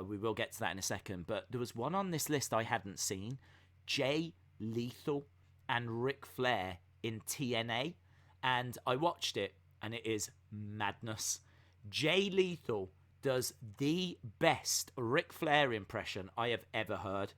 we will get to that in a second. But there was one on this list I hadn't seen. Jay Lethal and Ric Flair in TNA. And I watched it, and it is madness. Jay Lethal does the best Ric Flair impression I have ever heard.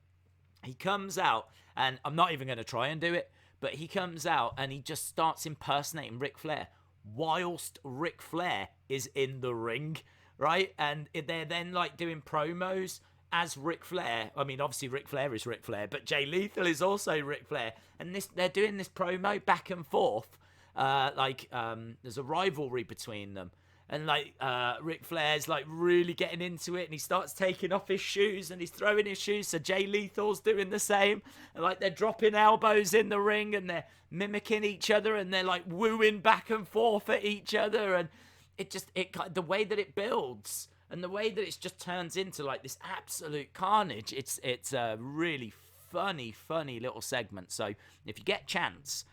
He comes out, and I'm not even going to try and do it, but he comes out and he just starts impersonating Ric Flair whilst Ric Flair is in the ring, right? And they're then like doing promos as Ric Flair. I mean, obviously Ric Flair is Ric Flair, but Jay Lethal is also Ric Flair. And they're doing this promo back and forth. There's a rivalry between them. And like Ric Flair's like really getting into it, and he starts taking off his shoes and he's throwing his shoes. So Jay Lethal's doing the same, and like they're dropping elbows in the ring and they're mimicking each other and they're like wooing back and forth at each other, and the way that it builds and the way that it just turns into like this absolute carnage. It's a really funny little segment. So if you get a chance,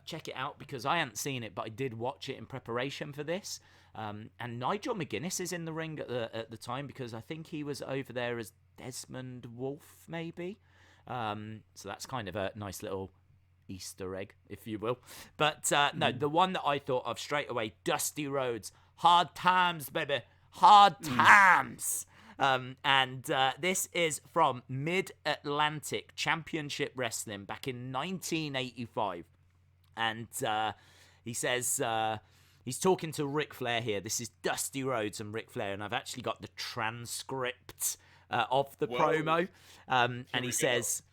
check it out, because I hadn't seen it, but I did watch it in preparation for this. And Nigel McGuinness is in the ring at the time, because I think he was over there as Desmond Wolfe, maybe. So that's kind of a nice little Easter egg, if you will. But no, the one that I thought of straight away, Dusty Rhodes. Hard times, baby. Hard times. And this is from Mid-Atlantic Championship Wrestling back in 1985. And he says... He's talking to Ric Flair here. This is Dusty Rhodes and Ric Flair, and I've actually got the transcript of the promo. And he says,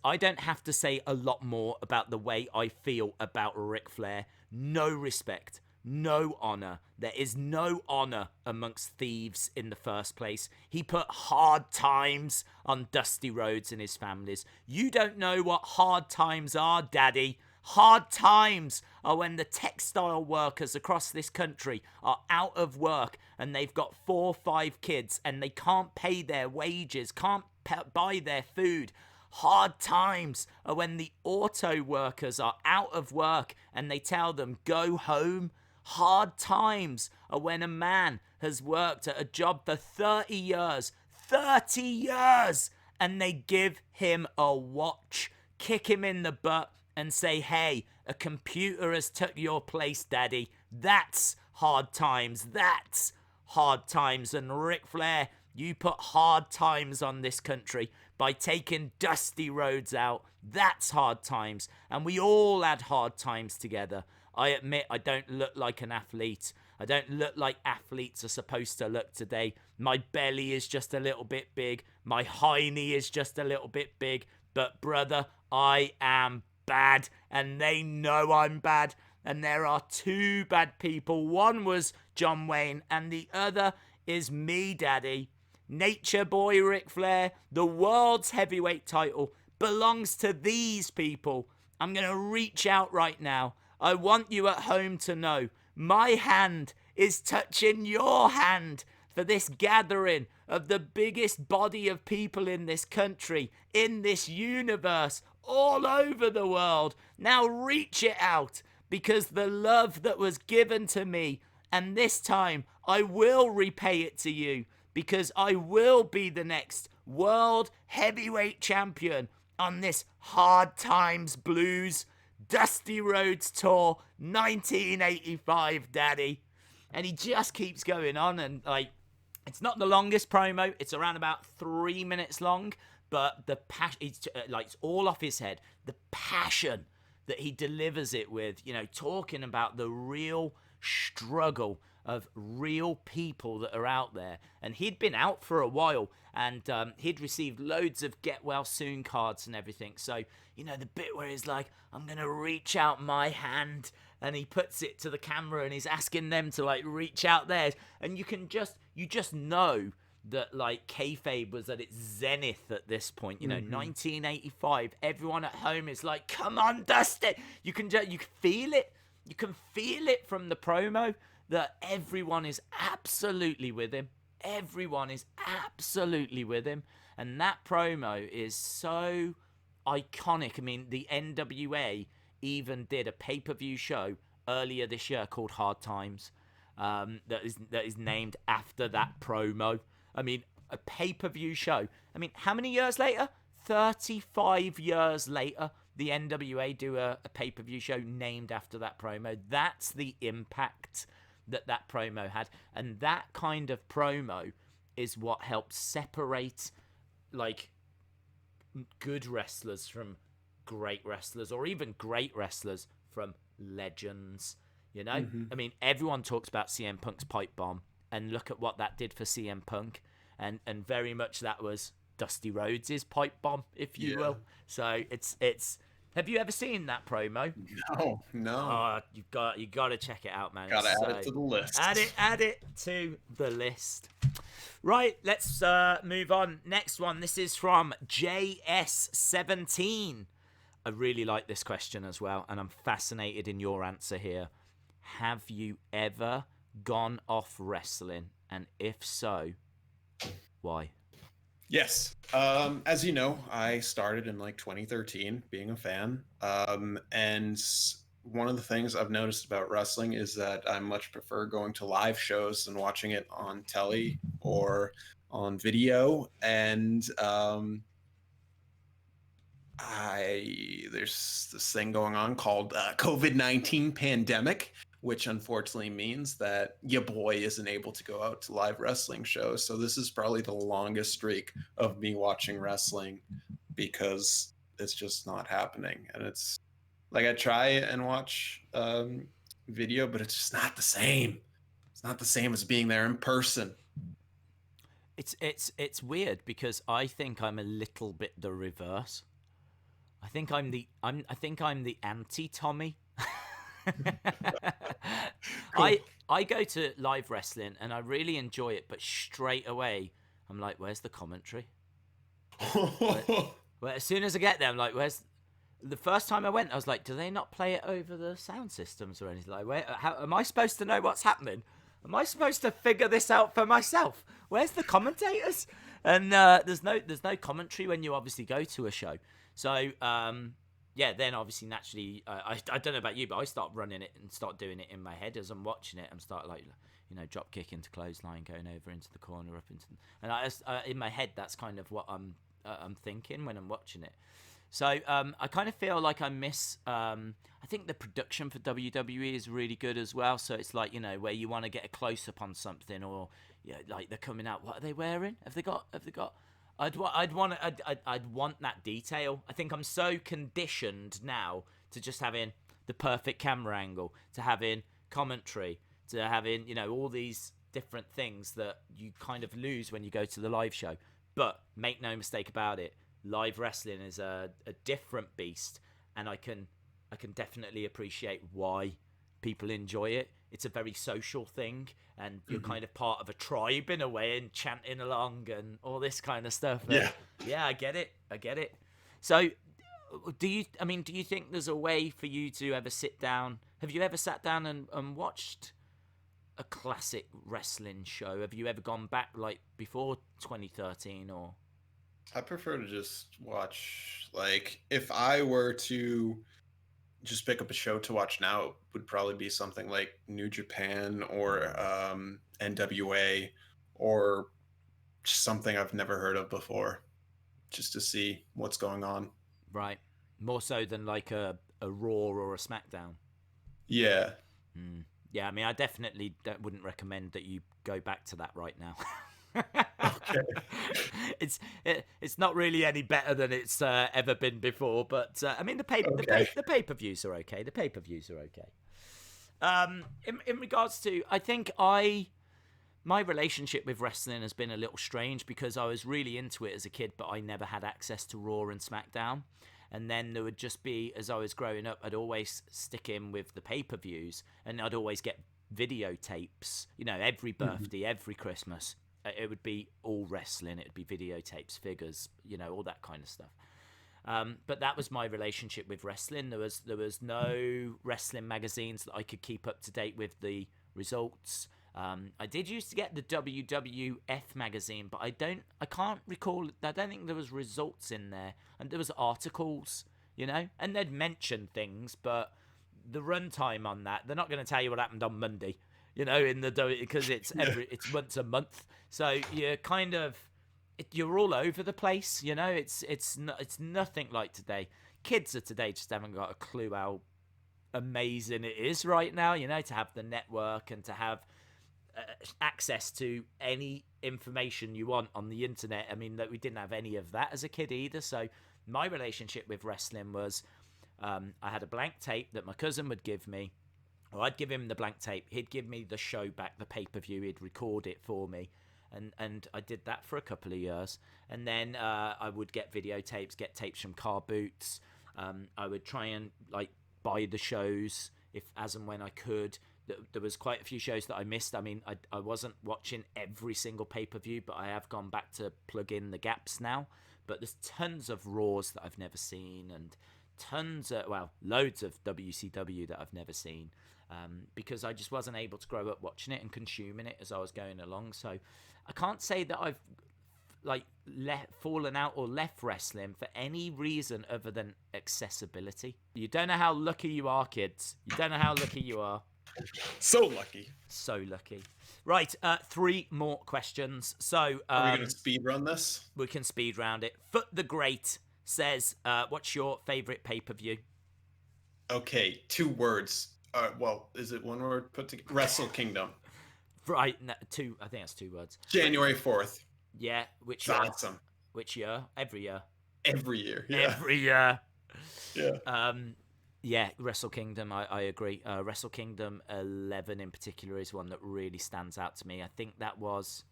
I don't have to say a lot more about the way I feel about Ric Flair. No respect, no honor. There is no honor amongst thieves in the first place. He put hard times on Dusty Rhodes and his families. You don't know what hard times are, Daddy. Hard times are when the textile workers across this country are out of work and they've got 4 or 5 kids and they can't pay their wages, can't buy their food. Hard times are when the auto workers are out of work and they tell them, go home. Hard times are when a man has worked at a job for 30 years, and they give him a watch, kick him in the butt, and say, hey, a computer has took your place, Daddy. That's hard times. That's hard times. And Ric Flair, you put hard times on this country by taking Dusty Rhodes out. That's hard times. And we all had hard times together. I admit I don't look like an athlete. I don't look like athletes are supposed to look today. My belly is just a little bit big. My hiney is just a little bit big. But brother, I am bad, and they know I'm bad, and there are 2 bad people. One was John Wayne and the other is me, Daddy. Nature Boy Ric Flair, the world's heavyweight title belongs to these people. I'm gonna reach out right now. I want you at home to know my hand is touching your hand for this gathering of the biggest body of people in this country, in this universe, all over the world. Now reach it out, because the love that was given to me, and this time I will repay it to you, because I will be the next world heavyweight champion on this Hard Times Blues Dusty Rhodes Tour 1985, Daddy. And he just keeps going on, and like, it's not the longest promo. It's around about 3 minutes long. But the passion, it's all off his head. The passion that he delivers it with, you know, talking about the real struggle of real people that are out there. And he'd been out for a while, and he'd received loads of get well soon cards and everything. So, you know, the bit where he's like, I'm going to reach out my hand, and he puts it to the camera and he's asking them to like reach out theirs. And you just know that like kayfabe was at its zenith at this point. You know, 1985, everyone at home is like, come on, Dusty. You can feel it. You can feel it from the promo that everyone is absolutely with him. Everyone is absolutely with him. And that promo is so iconic. I mean, the NWA even did a pay-per-view show earlier this year called Hard Times, that is named after that promo. I mean, a pay-per-view show. I mean, how many years later? 35 years later, the NWA do a pay-per-view show named after that promo. That's the impact that promo had. And that kind of promo is what helps separate, like, good wrestlers from great wrestlers, or even great wrestlers from legends. You know? I mean, everyone talks about CM Punk's pipe bomb. And look at what that did for CM Punk. And very much that was Dusty Rhodes' pipe bomb, if you will. So it's. Have you ever seen that promo? No. Oh, you got to check it out, man. Gotta add it to the list. Add it to the list. Right, let's move on. Next one. This is from JS17. I really like this question as well, and I'm fascinated in your answer here. Have you ever gone off wrestling, and if so, why? Yes. As you know, I started in like 2013 being a fan. And one of the things I've noticed about wrestling is that I much prefer going to live shows than watching it on telly or on video. And there's this thing going on called COVID-19 pandemic, which unfortunately means that your boy isn't able to go out to live wrestling shows. So this is probably the longest streak of me watching wrestling, because it's just not happening. And it's like, I try and watch video, but it's just not the same. It's not the same as being there in person. It's weird because I think I'm a little bit the reverse. I think I'm the anti Tommy. Cool. I go to live wrestling and I really enjoy it, but straight away I'm like, where's the commentary? Well, as soon as I get there, I'm like, where's the first time I went? I was like, do they not play it over the sound systems or anything? Like, how am I supposed to know what's happening? Am I supposed to figure this out for myself? Where's the commentators? And there's no commentary when you obviously go to a show. So yeah, then obviously naturally, I don't know about you, but I start running it and start doing it in my head as I'm watching it. I'm start like, drop kick into clothesline, going over into the corner, up into, and in my head that's kind of what I'm thinking when I'm watching it. So I kind of feel like I miss. I think the production for WWE is really good as well. So it's like where you want to get a close up on something, or like they're coming out. What are they wearing? Have they got? I'd want that detail. I think I'm so conditioned now to just having the perfect camera angle, to having commentary, to having all these different things that you kind of lose when you go to the live show. But make no mistake about it, live wrestling is a different beast, and I can definitely appreciate why people enjoy it. It's a very social thing, and you're kind of part of a tribe in a way, and chanting along and all this kind of stuff. Yeah, I get it. So do you think there's a way for you to ever sit down? Have you ever sat down and watched a classic wrestling show? Have you ever gone back like before 2013 or? I prefer to just watch, like, if I were to just pick up a show to watch now, it would probably be something like New Japan or NWA, or just something I've never heard of before, just to see what's going on. Right. More so than like a Raw or a SmackDown. Yeah. Yeah, I mean, I definitely wouldn't recommend that you go back to that right now. Okay. It's not really any better than it's ever been before, but I mean the pay-per-views are okay. In regards to, I think my relationship with wrestling has been a little strange because I was really into it as a kid, but I never had access to Raw and SmackDown. And then there would just be, as I was growing up, I'd always stick in with the pay-per-views, and I'd always get videotapes, every birthday, every Christmas. It would be all wrestling. It would be videotapes, figures, all that kind of stuff. But that was my relationship with wrestling. There was no wrestling magazines that I could keep up to date with the results. I did used to get the WWF magazine, but I can't recall. I don't think there was results in there, and there was articles, and they'd mention things, but the runtime on that, they're not going to tell you what happened on Monday, because it's once a month, so you're kind of you're all over the place, It's nothing like today. Kids of today just haven't got a clue how amazing it is right now, to have the network and to have access to any information you want on the internet. I mean, that we didn't have any of that as a kid either. So my relationship with wrestling was I had a blank tape that my cousin would give me, or I'd give him the blank tape. He'd give me the show back, the pay-per-view. He'd record it for me. And I did that for a couple of years. And then I would get videotapes, get tapes from car boots. I would try and buy the shows as and when I could. There was quite a few shows that I missed. I mean, I wasn't watching every single pay-per-view, but I have gone back to plug in the gaps now. But there's tons of Raws that I've never seen, and loads of WCW that I've never seen, because I just wasn't able to grow up watching it and consuming it as I was going along. So I can't say that I've fallen out or left wrestling for any reason other than accessibility. You don't know how lucky you are, kids. You don't know how lucky you are. So lucky. Right, 3 more questions. So are we going to speed run this? We can speed round it. Foot the Great says, what's your favorite pay-per-view? Okay, 2 words. Well, is it one word put together? Wrestle Kingdom. Right, no, 2. I think that's 2 words. January 4th. Yeah, which year? Awesome. Which year? Every year. Every year. Yeah. Every year. Yeah. Yeah, Wrestle Kingdom, I agree. Wrestle Kingdom 11 in particular is one that really stands out to me. I think that was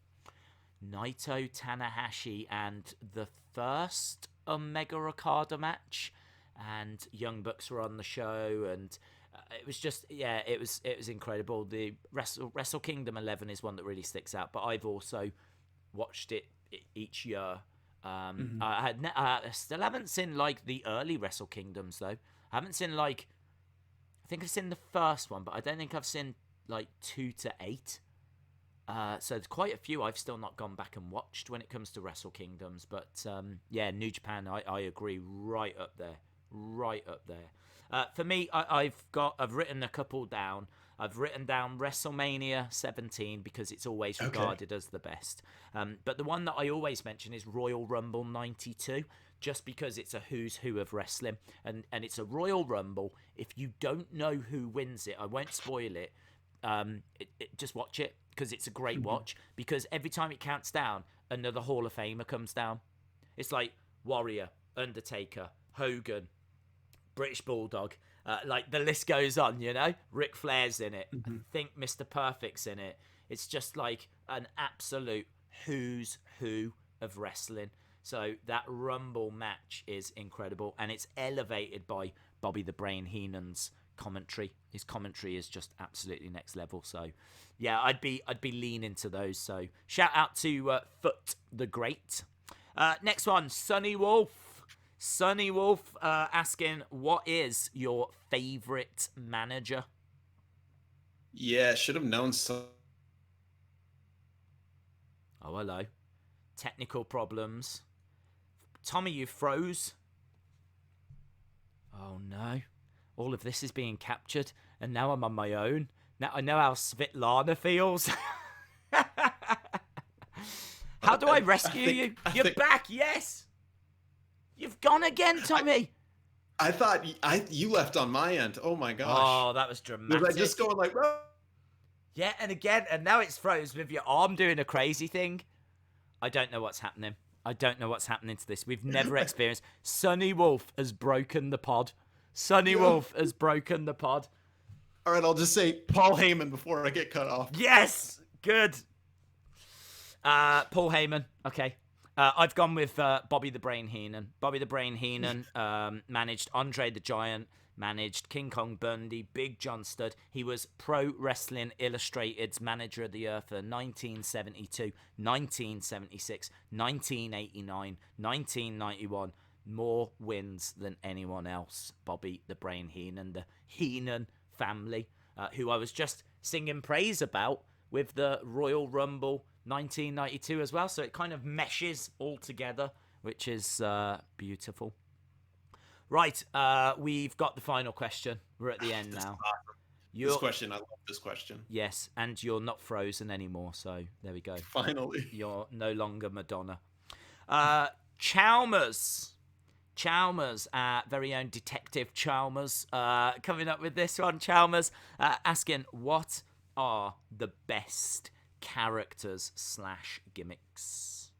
Naito, Tanahashi, and the first Omega Okada match, and Young Bucks were on the show, and it was just, it was incredible. The Wrestle Kingdom 11 is one that really sticks out, but I've also watched it each year. I still haven't seen like the early Wrestle Kingdoms though. I haven't seen I think I've seen the first one, but I don't think I've seen like 2 to 8. So there's quite a few I've still not gone back and watched when it comes to Wrestle Kingdoms. But New Japan, I agree, right up there. For me, I've written a couple down. I've written down WrestleMania 17 because it's always regarded as the best. But the one that I always mention is Royal Rumble 92, just because it's a who's who of wrestling. And it's a Royal Rumble. If you don't know who wins it, I won't spoil it. Just watch it because it's a great watch. Because every time it counts down, another Hall of Famer comes down. It's like Warrior, Undertaker, Hogan, British Bulldog. Like the list goes on, you know. Ric Flair's in it. I think Mr. Perfect's in it. It's just like an absolute who's who of wrestling. So that Rumble match is incredible, and it's elevated by Bobby the Brain Heenan's commentary. His commentary is just absolutely next level. So yeah, I'd be leaning to those. So shout out to Foot the Great. Next one, Sonny Wolf. Sonny Wolf asking, what is your favorite manager? Yeah, should have known so. Oh, hello. Technical problems. Tommy, you froze. Oh, no. All of this is being captured, and now I'm on my own. Now I know how Svetlana feels. How do I rescue you? You're back, yes! You've gone again, Tommy. I thought you left on my end. Oh my gosh. Oh, that was dramatic. Was I just going like, oh. Yeah, and again, and now it's froze with your arm doing a crazy thing. I don't know what's happening. I don't know what's happening to this. We've never experienced. Sonny Wolf has broken the pod. Sonny Wolf has broken the pod. All right, I'll just say Paul Heyman before I get cut off. Yes, good. Paul Heyman. Okay. I've gone with Bobby the Brain Heenan. Bobby the Brain Heenan managed Andre the Giant, managed King Kong Bundy, Big John Studd. He was Pro Wrestling Illustrated's Manager of the Year for 1972, 1976, 1989, 1991. More wins than anyone else. Bobby the Brain Heenan, the Heenan family, who I was just singing praise about with the Royal Rumble 1992 as well, so it kind of meshes all together, which is beautiful. Right, we've got the final question. We're at the end now. This question, I love this question. Yes, and you're not frozen anymore, so there we go. Finally. You're no longer Madonna. Chalmers, very own Detective Chalmers, coming up with this one. Chalmers asking, what are the best characters / gimmicks?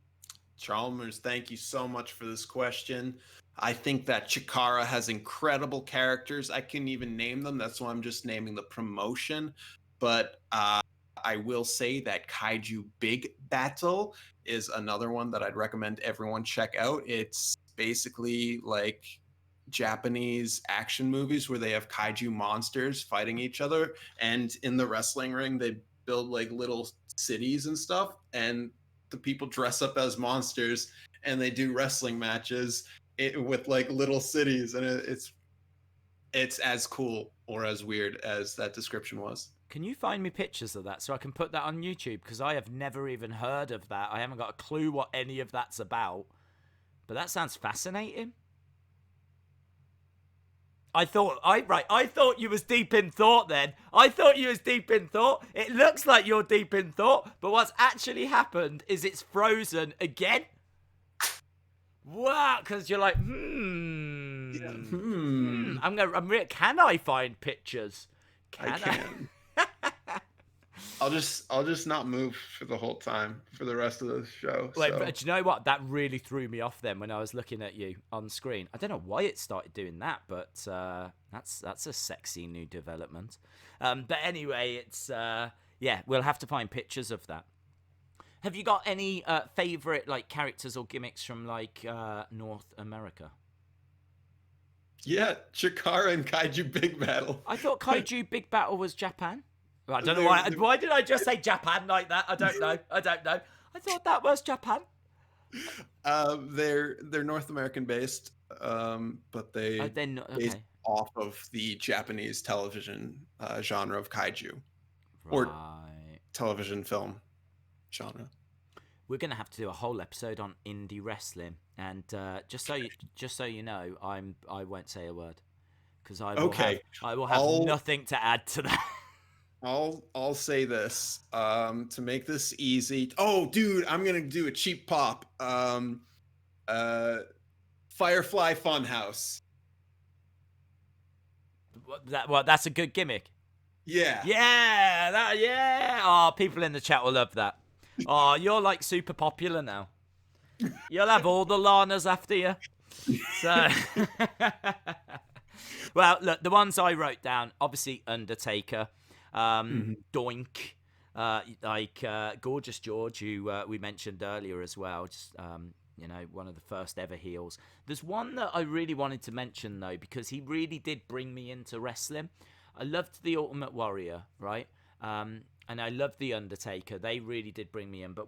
Chalmers, thank you so much for this question. I think that Chikara has incredible characters. I couldn't even name them. That's why I'm just naming the promotion. But I will say that Kaiju Big Battle is another one that I'd recommend everyone check out. It's basically like Japanese action movies where they have kaiju monsters fighting each other. And in the wrestling ring, they build like little cities and stuff, and the people dress up as monsters and they do wrestling matches with like little cities, and it's as cool or as weird as that description was. Can you find me pictures of that so I can put that on YouTube? Because I have never even heard of that. I haven't got a clue what any of that's about, but that sounds fascinating. I thought you was deep in thought then. It looks like you're deep in thought, but what's actually happened is it's frozen again. Wow, because you're like, can I find pictures? I can. I'll just not move for the whole time for the rest of the show. Wait, so. but do you know what? That really threw me off then when I was looking at you on screen. I don't know why it started doing that, but that's a sexy new development. But anyway, it's we'll have to find pictures of that. Have you got any favorite like characters or gimmicks from like North America? Yeah, Chikara and Kaiju Big Battle. I thought Kaiju Big Battle was Japan. I don't know why. Why did I just say Japan like that? I don't know. I thought that was Japan. They're North American based, but they're based off of the Japanese television genre of kaiju, or television film genre. We're gonna have to do a whole episode on indie wrestling, and just so you know, I won't say a word because I will have nothing to add to that. I'll say this to make this easy. Oh, dude, I'm gonna do a cheap pop. Firefly Funhouse. That's a good gimmick. Yeah. Yeah. Oh, people in the chat will love that. Oh, you're like super popular now. You'll have all the Lanas after you. So, well, look, the ones I wrote down, obviously Undertaker, Doink, Gorgeous George, who we mentioned earlier as well. Just one of the first ever heels. There's one that I really wanted to mention though, because he really did bring me into wrestling. I loved the Ultimate Warrior, right? And I loved the Undertaker. They really did bring me in. But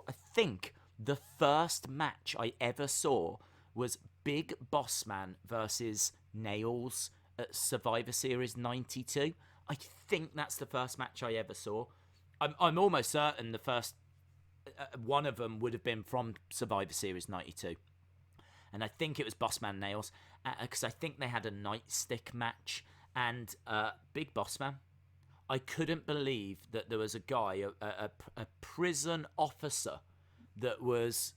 I think the first match I ever saw was Big Boss Man versus Nails at Survivor Series 92. I think that's the first match I ever saw. I'm almost certain the first one of them would have been from Survivor Series 92. And I think it was Bossman Nails, because I think they had a nightstick match. And Big Boss Man, I couldn't believe that there was a guy, a prison officer, that was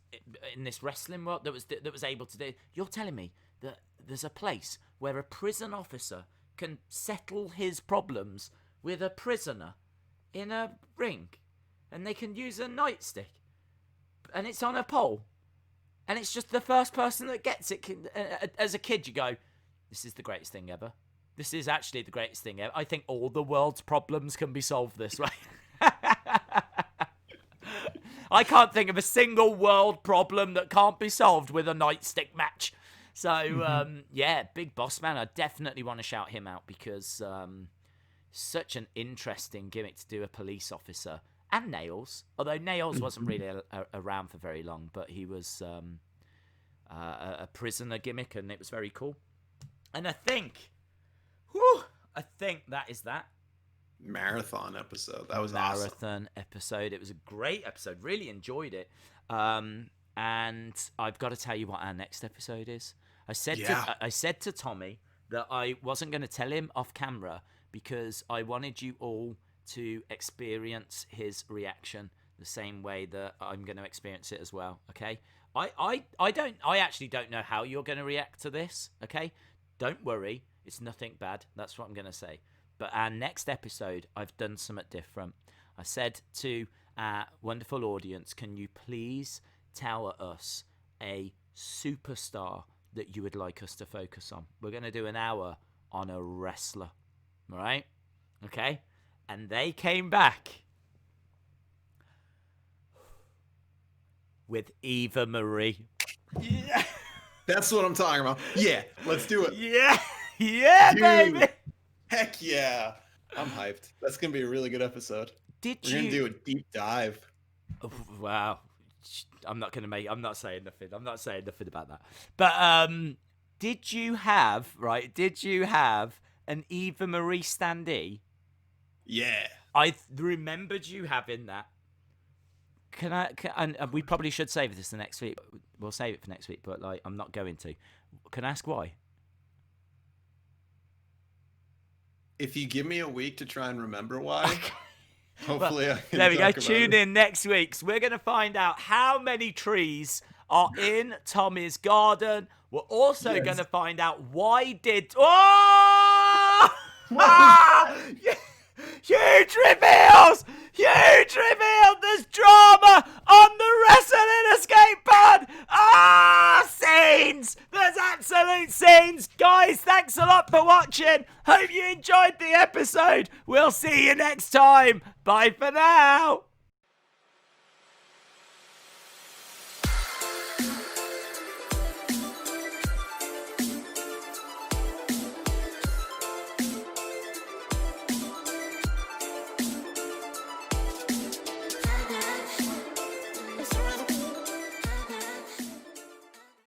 in this wrestling world that was able to do. You're telling me that there's a place where a prison officer can settle his problems with a prisoner in a ring, and they can use a nightstick, and it's on a pole, and it's just the first person that gets it. As a kid, you go, "This is the greatest thing ever. This is actually the greatest thing ever. I think all the world's problems can be solved this way." I can't think of a single world problem that can't be solved with a nightstick match. So, Big Boss Man, I definitely want to shout him out because such an interesting gimmick to do a police officer. And Nails, although Nails wasn't really around for very long, but he was a prisoner gimmick, and it was very cool. And I think that is that. Marathon episode. That was Marathon episode. It was a great episode. Really enjoyed it. And I've got to tell you what our next episode is. I said to Tommy that I wasn't going to tell him off camera because I wanted you all to experience his reaction the same way that I'm going to experience it as well. Okay. I actually don't know how you're going to react to this. Okay. Don't worry. It's nothing bad. That's what I'm going to say. But our next episode, I've done something different. I said to our wonderful audience, can you please tell us a superstar that you would like us to focus on? We're going to do an hour on a wrestler. All right? Okay? And they came back with Eva Marie. Yeah. That's what I'm talking about. Yeah, let's do it. Yeah, baby. Heck yeah. I'm hyped. That's going to be a really good episode. We're going to do a deep dive. Oh, wow. I'm not saying nothing. I'm not saying nothing about that. But did you have an Eva Marie standee? Yeah. I remembered you having that. And we probably should save this for next week. We'll save it for next week, but I'm not going to. Can I ask why? If you give me a week to try and remember why, hopefully I can. There we go. Tune in next week. So we're going to find out how many trees are in Tommy's garden. We're also going to find out why did... Oh! Huge reveals! Huge reveal! There's drama on the Wrestling Escape Pod! Scenes! There's absolute scenes! Guys, thanks a lot for watching. Hope you enjoyed the episode. We'll see you next time. Bye for now.